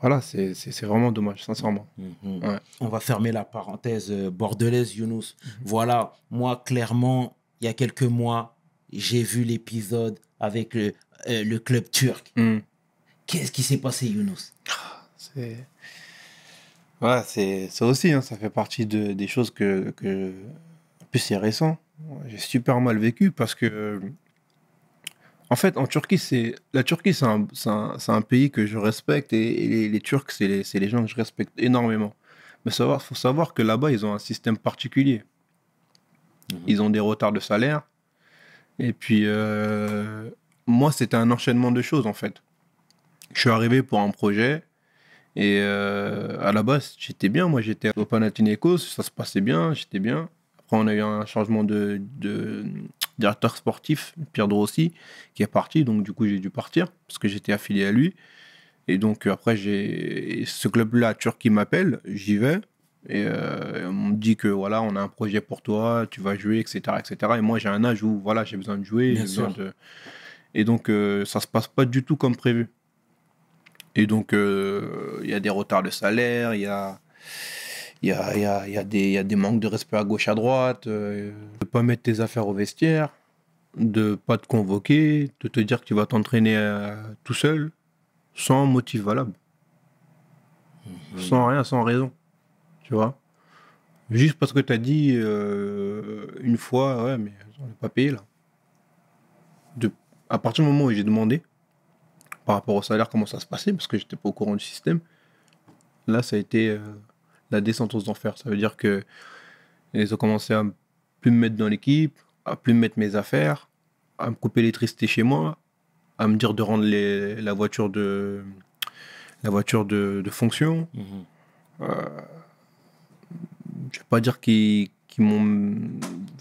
Speaker 3: voilà, c'est vraiment dommage, sincèrement. Ouais.
Speaker 1: On va fermer la parenthèse bordelaise, Younous. Voilà, moi, clairement, il y a quelques mois, j'ai vu l'épisode avec le club turc. Qu'est-ce qui s'est passé, Younous?
Speaker 3: Ouais, c'est ça aussi, hein, ça fait partie des choses que... En plus, c'est récent. J'ai super mal vécu parce que... En fait, en Turquie, la Turquie, c'est un pays que je respecte et les Turcs, c'est les gens que je respecte énormément. Mais faut savoir que là-bas, ils ont un système particulier. Ils ont des retards de salaire. Et puis, moi, c'était un enchaînement de choses, en fait. Je suis arrivé pour un projet et à la base, j'étais bien. Moi, j'étais au Panathinaikos, ça se passait bien, j'étais bien. Après, on a eu un changement de directeur sportif, Pierre Drossi, qui est parti. Donc, du coup, j'ai dû partir parce que j'étais affilié à lui. Et donc, après, ce club-là, turc, qui m'appelle, j'y vais. Et on me dit que voilà, on a un projet pour toi, tu vas jouer, etc. etc. Et moi, j'ai un âge où voilà, j'ai besoin de jouer. Et donc, ça ne se passe pas du tout comme prévu. Et donc, il y a des retards de salaire, il y a des manques de respect à gauche, à droite, de ne pas mettre tes affaires au vestiaire, de ne pas te convoquer, de te dire que tu vas t'entraîner tout seul, sans motif valable. Sans rien, sans raison. Tu vois? Juste parce que tu as dit une fois, ouais, mais on n'est pas payé là. À partir du moment où j'ai demandé, par rapport au salaire, comment ça se passait, parce que j'étais pas au courant du système, là, ça a été la descente aux enfers. Ça veut dire que ils ont commencé à plus me mettre dans l'équipe, à plus me mettre mes affaires, à me couper l'électricité chez moi, à me dire de rendre la voiture de fonction. Je vais pas dire qu'ils m'ont...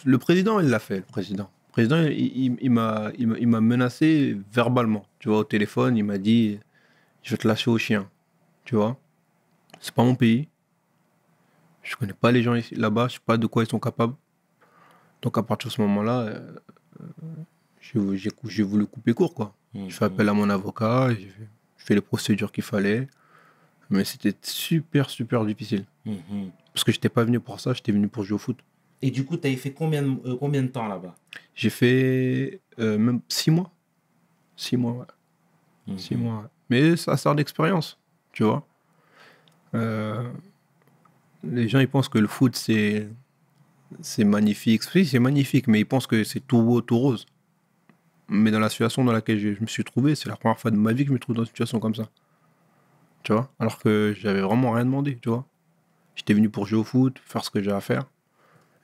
Speaker 3: Le président, il l'a fait, le président. Le président, il m'a menacé verbalement. Tu vois, au téléphone, il m'a dit « Je vais te lâcher au chien. » Tu vois? C'est pas mon pays. Je connais pas les gens ici, là-bas. Je sais pas de quoi ils sont capables. Donc, à partir de ce moment-là, j'ai voulu couper court, quoi. Je fais appel à mon avocat, j'ai fait les procédures qu'il fallait. Mais c'était super, super difficile. Parce que j'étais pas venu pour ça, j'étais venu pour jouer au foot.
Speaker 1: Et du coup, tu avais fait combien de temps là-bas?
Speaker 3: J'ai fait même 6 mois. 6 mois, ouais. 6 mois, ouais. Mais ça sert d'expérience. tu vois. Les gens, ils pensent que le foot, c'est magnifique. Oui, c'est magnifique, mais ils pensent que c'est tout beau, tout rose. Mais dans la situation dans laquelle je me suis trouvé, c'est la première fois de ma vie que je me trouve dans une situation comme ça. Tu vois. Alors que j'avais vraiment rien demandé, tu vois. J'étais venu pour jouer au foot, faire ce que j'ai à faire.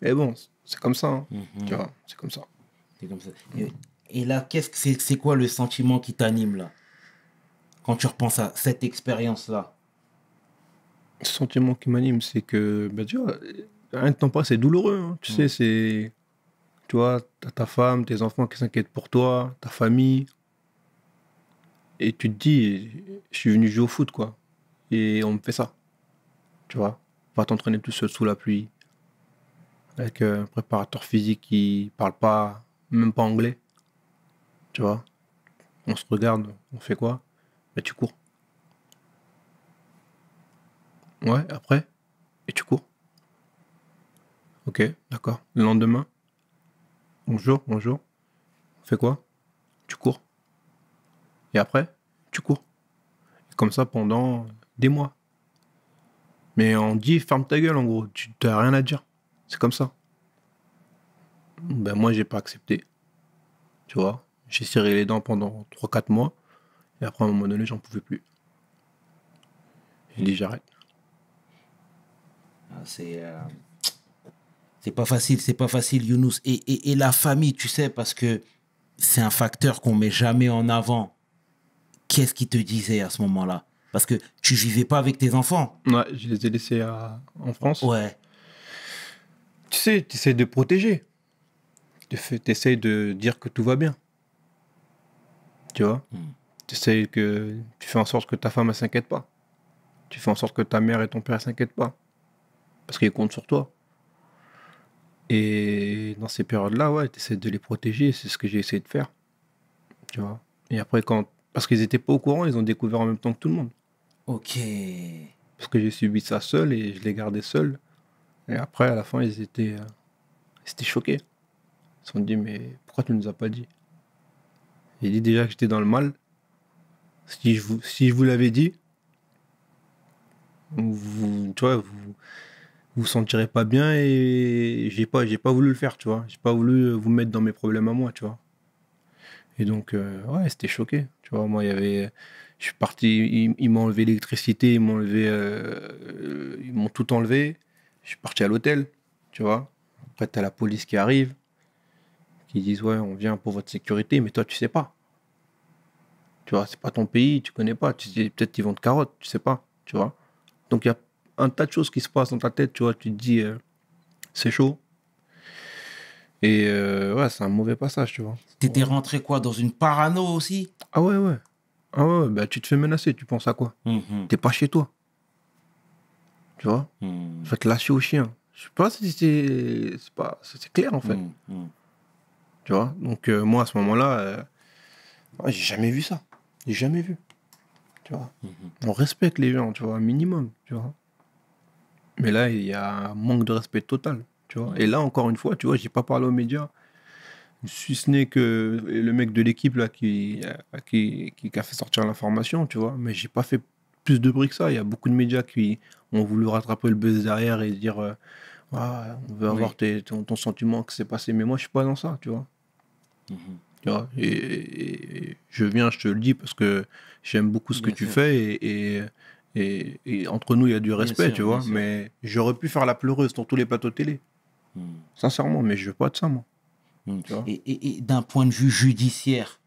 Speaker 3: Et bon, c'est comme ça, hein. Tu vois, c'est comme ça.
Speaker 1: C'est comme ça. Et là, c'est quoi le sentiment qui t'anime là, quand tu repenses à cette expérience-là?
Speaker 3: Le sentiment qui m'anime, c'est que, bah, tu vois, rien de temps pas, c'est douloureux, hein. Tu sais, c'est... Tu vois, t'as ta femme, tes enfants qui s'inquiètent pour toi, ta famille. Et tu te dis, je suis venu jouer au foot, quoi. Et on me fait ça. Tu vois, pas t'entraîner tout seul sous la pluie, avec un préparateur physique qui parle pas, même pas anglais. Tu vois, on se regarde, on fait quoi? Ben, tu cours. Ouais, après, et tu cours. Ok, d'accord. Le lendemain, bonjour, bonjour. On fait quoi? Tu cours. Et après, tu cours. Et comme ça pendant des mois. Mais on dit, ferme ta gueule en gros, tu n'as rien à dire. C'est comme ça. Ben moi, j'ai pas accepté. Tu vois, j'ai serré les dents pendant 3-4 mois. Et après, à un moment donné, j'en pouvais plus. J'ai dit, j'arrête.
Speaker 1: Ah, c'est pas facile, Younous. Et la famille, tu sais, parce que c'est un facteur qu'on met jamais en avant. Qu'est-ce qui te disait à ce moment-là? Parce que tu vivais pas avec tes enfants.
Speaker 3: Ouais, je les ai laissés en France.
Speaker 1: Ouais.
Speaker 3: Tu sais, tu essaies de protéger. Tu essaies de dire que tout va bien. Tu vois, tu fais en sorte que ta femme ne s'inquiète pas. Tu fais en sorte que ta mère et ton père ne s'inquiètent pas. Parce qu'ils comptent sur toi. Et dans ces périodes-là, ouais, tu essaies de les protéger. C'est ce que j'ai essayé de faire. Tu vois. Et après, parce qu'ils n'étaient pas au courant, ils ont découvert en même temps que tout le monde.
Speaker 1: Ok.
Speaker 3: Parce que j'ai subi ça seul et je les gardais seul. Et après, à la fin, ils étaient choqués. Ils se sont dit, mais pourquoi tu ne nous as pas dit? J'ai dit déjà que j'étais dans le mal. Si je vous l'avais dit, tu vois, vous sentirez pas bien et j'ai pas voulu le faire, tu vois. J'ai pas voulu vous mettre dans mes problèmes à moi, tu vois. Et donc, ouais, c'était choqué, tu vois. Moi, je suis parti, ils m'ont enlevé l'électricité, ils m'ont tout enlevé. Je suis parti à l'hôtel, tu vois. Après, t'as la police qui arrive, qui disent, ouais, on vient pour votre sécurité, mais toi, tu sais pas. Tu vois, c'est pas ton pays, tu connais pas. Tu sais, peut-être qu'ils vont te carotte, tu sais pas, tu vois. Donc, il y a un tas de choses qui se passent dans ta tête, tu vois. Tu te dis, c'est chaud. Et ouais, c'est un mauvais passage, tu vois.
Speaker 1: T'étais rentré quoi, dans une parano aussi?
Speaker 3: Ah ouais, ouais. Ah ouais, bah tu te fais menacer, tu penses à quoi? T'es pas chez toi. Tu vois? Tu vas te lâcher au chien. Je sais pas si c'est clair en fait. Tu vois? Donc moi à ce moment-là, ouais, j'ai jamais vu ça. J'ai jamais vu. Tu vois? On respecte les gens, tu vois, un minimum, tu vois. Mais là, il y a un manque de respect total, tu vois. Et là, encore une fois, tu vois, j'ai pas parlé aux médias. Si ce n'est que le mec de l'équipe là qui a fait sortir l'information, tu vois. Mais j'ai pas fait plus de bruit que ça. Il y a beaucoup de médias qui ont voulu rattraper le buzz derrière et dire ah, on veut avoir ton sentiment que c'est passé. Mais moi, je suis pas dans ça, tu vois. Tu vois, et je viens, je te le dis parce que j'aime beaucoup ce que tu fais et entre nous, il y a du respect, tu vois. Mais j'aurais pu faire la pleureuse sur tous les plateaux de télé. Sincèrement, mais je veux pas de ça, moi. Tu vois.
Speaker 1: Et d'un point de vue judiciaire,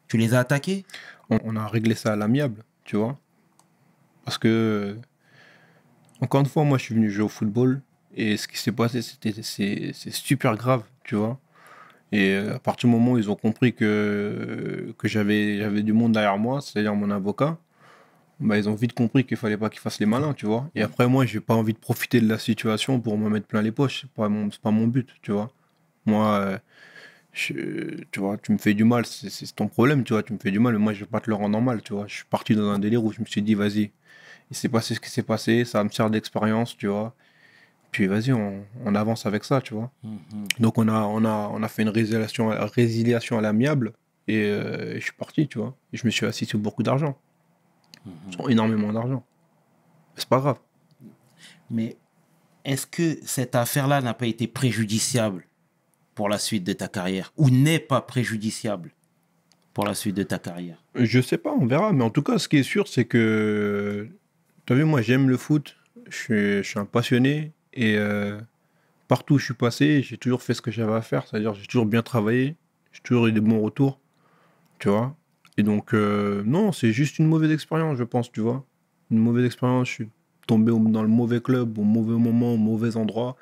Speaker 1: tu les as attaqués?
Speaker 3: On a réglé ça à l'amiable, tu vois. Parce que, encore une fois, moi, je suis venu jouer au football et ce qui s'est passé, c'est super grave, tu vois. Et à partir du moment où ils ont compris que j'avais du monde derrière moi, c'est-à-dire mon avocat, bah, ils ont vite compris qu'il fallait pas qu'ils fassent les malins, tu vois. Et après, moi, j'ai pas envie de profiter de la situation pour me mettre plein les poches. C'est pas mon but, tu vois. Moi, tu vois, tu me fais du mal, c'est ton problème, tu vois. Tu me fais du mal, mais moi, je vais pas te le rendre en mal, tu vois. Je suis parti dans un délire où je me suis dit, vas-y, il s'est passé ce qui s'est passé, ça va me servir d'expérience, tu vois. Puis vas-y, on avance avec ça, tu vois. Donc on a fait une résiliation à l'amiable et je suis parti, tu vois. Et je me suis assis sur beaucoup d'argent. Ils ont énormément d'argent. Mais c'est pas grave.
Speaker 1: Mais est-ce que cette affaire-là n'a pas été préjudiciable pour la suite de ta carrière ou n'est pas préjudiciable pour la suite de ta carrière?
Speaker 3: Je sais pas, on verra. Mais en tout cas, ce qui est sûr, c'est que... Tu as vu, moi, j'aime le foot. Je suis un passionné. Et partout où je suis passé, j'ai toujours fait ce que j'avais à faire. C'est-à-dire, j'ai toujours bien travaillé. J'ai toujours eu des bons retours. Tu vois. Et donc, non, c'est juste une mauvaise expérience, je pense, tu vois. Une mauvaise expérience. Je suis tombé dans le mauvais club, au mauvais moment, au mauvais endroit.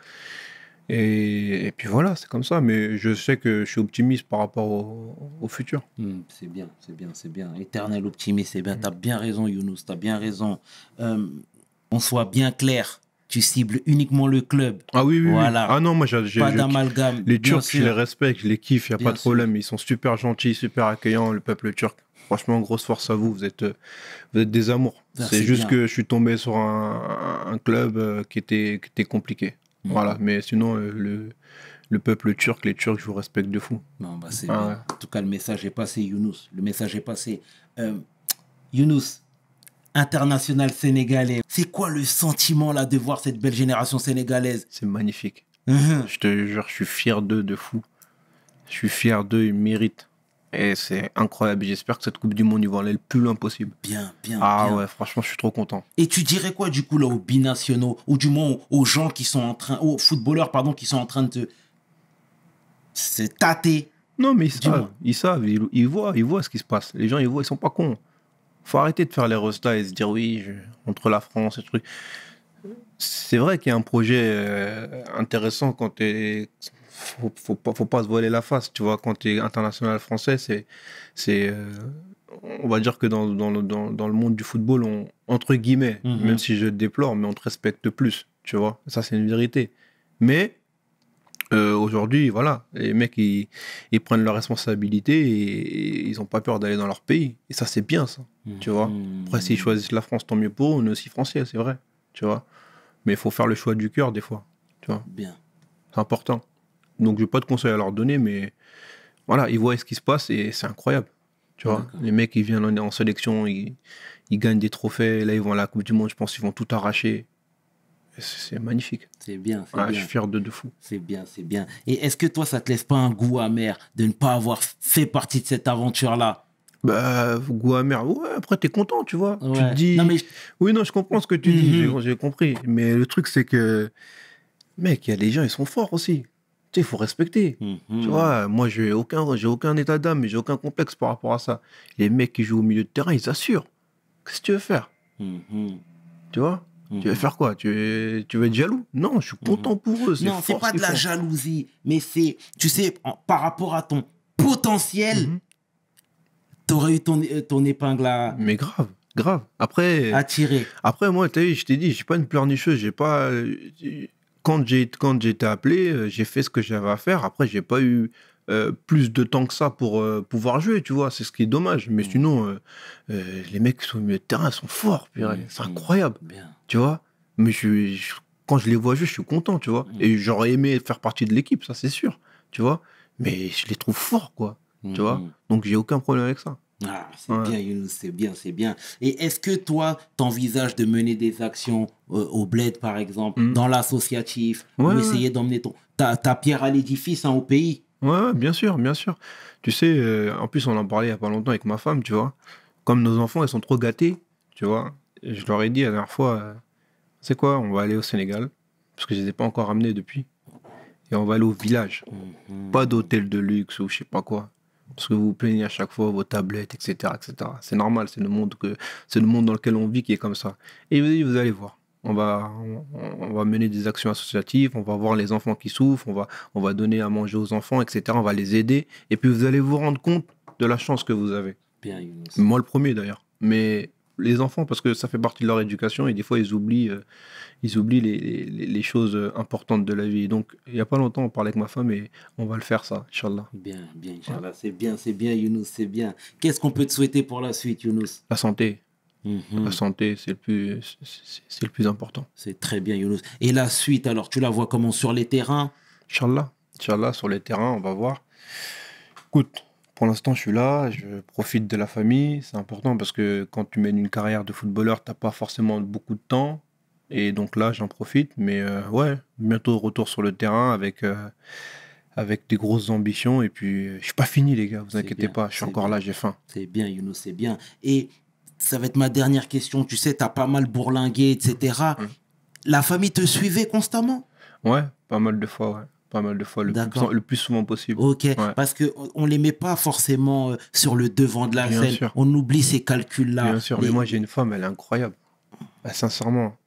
Speaker 3: Et puis voilà, c'est comme ça. Mais je sais que je suis optimiste par rapport au futur.
Speaker 1: C'est bien, c'est bien, c'est bien. Éternel optimiste, c'est bien. Tu as bien raison, Younous, tu as bien raison. On soit bien clair, tu cibles uniquement le club.
Speaker 3: Ah oui, oui,
Speaker 1: voilà.
Speaker 3: Oui. Ah non, moi,
Speaker 1: pas d'amalgame.
Speaker 3: Les Turcs, je les respecte, je les kiffe, il n'y a pas de problème. Ils sont super gentils, super accueillants, le peuple turc. Franchement, grosse force à vous, vous êtes des amours. C'est juste que je suis tombé sur un club qui était compliqué. Voilà, mais sinon, le peuple turc, les Turcs, je vous respecte de fou.
Speaker 1: Non, bah c'est bien. Ouais. En tout cas, le message est passé, Younous. Le message est passé. Younous, international sénégalais. C'est quoi le sentiment là de voir cette belle génération sénégalaise?
Speaker 3: C'est magnifique. Je te jure, je suis fier d'eux de fou. Je suis fier d'eux, ils méritent. Et c'est incroyable. J'espère que cette Coupe du Monde, ils vont aller le plus loin possible.
Speaker 1: Bien.
Speaker 3: Ah ouais, franchement, je suis trop content.
Speaker 1: Et tu dirais quoi, du coup, là, aux binationaux, ou du moins aux gens qui sont en train, aux footballeurs, pardon, qui sont en train de se tâter?
Speaker 3: Non, mais ils savent, ils voient ce qui se passe. Les gens, ils voient, ils sont pas cons. Faut arrêter de faire les restats et se dire, oui, entre la France et truc. C'est vrai qu'il y a un projet intéressant quand t'es... Faut pas se voiler la face, tu vois. Quand tu es international français, on va dire que dans le monde du football, entre guillemets, même si je déplore, mais on te respecte plus, tu vois. Ça, c'est une vérité. Mais aujourd'hui, voilà, les mecs, ils prennent leurs responsabilités et ils n'ont pas peur d'aller dans leur pays. Et ça, c'est bien, ça, tu vois. Après, s'ils choisissent la France, tant mieux pour eux. On est aussi français, c'est vrai, tu vois. Mais il faut faire le choix du cœur, des fois, tu vois.
Speaker 1: Bien.
Speaker 3: C'est important. Donc, je n'ai pas de conseils à leur donner, mais voilà, ils voient ce qui se passe et c'est incroyable. Tu vois, les mecs, ils viennent en sélection, ils gagnent des trophées. Là, ils vont à la Coupe du Monde, je pense qu'ils vont tout arracher. C'est magnifique.
Speaker 1: C'est bien, c'est
Speaker 3: bien.
Speaker 1: Je
Speaker 3: suis fier d'eux de fou.
Speaker 1: C'est bien, c'est bien. Et est-ce que toi, ça te laisse pas un goût amer de ne pas avoir fait partie de cette aventure-là?
Speaker 3: Bah, goût amer. Ouais, après, t'es content, tu vois.
Speaker 1: Ouais.
Speaker 3: Tu te dis...
Speaker 1: Non, mais
Speaker 3: oui, non, je comprends ce que tu dis, j'ai compris. Mais le truc, c'est que, mec, il y a des gens, ils sont forts aussi. Tu sais, il faut respecter. Tu vois, moi, j'ai aucun état d'âme, j'ai aucun complexe par rapport à ça. Les mecs qui jouent au milieu de terrain, ils assurent. Qu'est-ce que tu veux faire? Tu vois? Tu veux faire quoi? Tu veux être jaloux? Non, je suis content pour eux.
Speaker 1: Non, c'est pas de la jalousie, mais c'est, tu sais, par rapport à ton potentiel, t'aurais eu ton épingle à...
Speaker 3: Mais grave. Après...
Speaker 1: à tirer.
Speaker 3: Après, moi, t'as vu, je t'ai dit, j'ai pas une pleurnicheuse, j'ai pas... Quand j'ai été appelé, j'ai fait ce que j'avais à faire. Après, j'ai pas eu plus de temps que ça pour pouvoir jouer, tu vois. C'est ce qui est dommage. Mais sinon, les mecs qui sont au milieu de terrain, ils sont forts. C'est incroyable.
Speaker 1: Bien.
Speaker 3: Tu vois. Mais quand je les vois jouer, je suis content, tu vois. Et j'aurais aimé faire partie de l'équipe, ça, c'est sûr. Tu vois. Mais je les trouve forts, quoi. Tu vois. Donc, j'ai aucun problème avec ça.
Speaker 1: Ah, bien, Younous, c'est bien. Et est-ce que toi, t'envisages de mener des actions au Bled, par exemple, dans l'associatif, pour essayer d'emmener ta pierre à l'édifice au pays?
Speaker 3: Ouais, bien sûr. Tu sais, en plus, on en parlait il n'y a pas longtemps avec ma femme, tu vois. Comme nos enfants, ils sont trop gâtés, tu vois. Et je leur ai dit la dernière fois, c'est quoi, on va aller au Sénégal, parce que je ne les ai pas encore ramenés depuis. Et on va aller au village. Pas d'hôtel de luxe ou je sais pas quoi. Parce que vous vous plaignez à chaque fois vos tablettes, etc. C'est normal, c'est le monde dans lequel on vit qui est comme ça. Et vous allez voir, on va mener des actions associatives, on va voir les enfants qui souffrent, on va donner à manger aux enfants, etc. On va les aider. Et puis vous allez vous rendre compte de la chance que vous avez.
Speaker 1: Bien, Younous.
Speaker 3: Moi le premier d'ailleurs. Mais les enfants, parce que ça fait partie de leur éducation et des fois ils oublient les choses importantes de la vie. Donc il n'y a pas longtemps on parlait avec ma femme et on va le faire ça, Inch'Allah.
Speaker 1: Bien, Inch'Allah. C'est bien, Younous, c'est bien. Qu'est-ce qu'on peut te souhaiter pour la suite, Younous?
Speaker 3: La santé. La santé, c'est le plus important.
Speaker 1: C'est très bien, Younous. Et la suite, alors, tu la vois comment sur les terrains?
Speaker 3: Inch'Allah, sur les terrains, on va voir. Écoute, Pour l'instant, je suis là, je profite de la famille. C'est important parce que quand tu mènes une carrière de footballeur, t'as pas forcément beaucoup de temps. Et donc là, j'en profite. Mais ouais, bientôt retour sur le terrain avec des grosses ambitions. Et puis, je suis pas fini, les gars. Vous inquiétez pas, je suis encore là, j'ai faim.
Speaker 1: C'est bien, Younous, c'est bien. Et ça va être ma dernière question. Tu sais, tu as pas mal bourlingué, etc. La famille te suivait constamment?
Speaker 3: Ouais, pas mal de fois, ouais. Pas mal de fois, le plus souvent possible.
Speaker 1: Ok,
Speaker 3: ouais.
Speaker 1: Parce qu'on ne les met pas forcément sur le devant de la
Speaker 3: Bien
Speaker 1: scène.
Speaker 3: sûr.
Speaker 1: On oublie ces calculs-là.
Speaker 3: Bien sûr, mais moi j'ai une femme, elle est incroyable. Bah, sincèrement,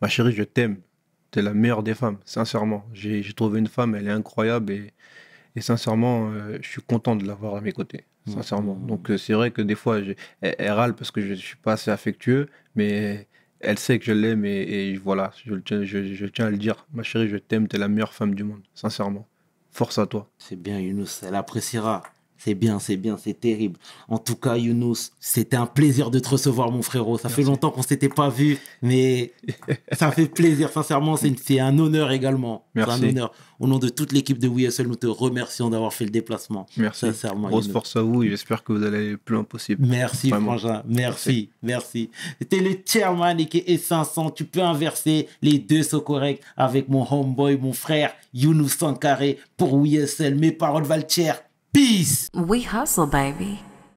Speaker 3: ma chérie, je t'aime. T'es la meilleure des femmes, sincèrement. J'ai trouvé une femme, elle est incroyable et sincèrement, je suis content de l'avoir à mes côtés, sincèrement. Donc c'est vrai que des fois, elle râle parce que je ne suis pas assez affectueux, mais elle sait que je l'aime et voilà, je tiens à le dire. Ma chérie, je t'aime, t'es la meilleure femme du monde, sincèrement. Force à toi.
Speaker 1: C'est bien, Younous, elle appréciera. C'est bien, c'est terrible. En tout cas, Younous, c'était un plaisir de te recevoir, mon frérot. Ça fait longtemps qu'on ne s'était pas vu, mais ça fait plaisir, sincèrement. C'est un honneur également.
Speaker 3: Merci.
Speaker 1: C'est un honneur. Au nom de toute l'équipe de WSL, nous te remercions d'avoir fait le déplacement.
Speaker 3: Merci.
Speaker 1: Sincèrement,
Speaker 3: grosse
Speaker 1: Younous.
Speaker 3: Force à vous et j'espère que vous allez le plus loin possible.
Speaker 1: Merci,
Speaker 3: Vraiment.
Speaker 1: Frangin. Merci. C'était le chairman et qui est 500. Tu peux inverser. Les deux sont corrects avec mon homeboy, mon frère, Younous Sankaré pour WSL. Mes paroles valent cher. Peace.
Speaker 2: We hustle, baby.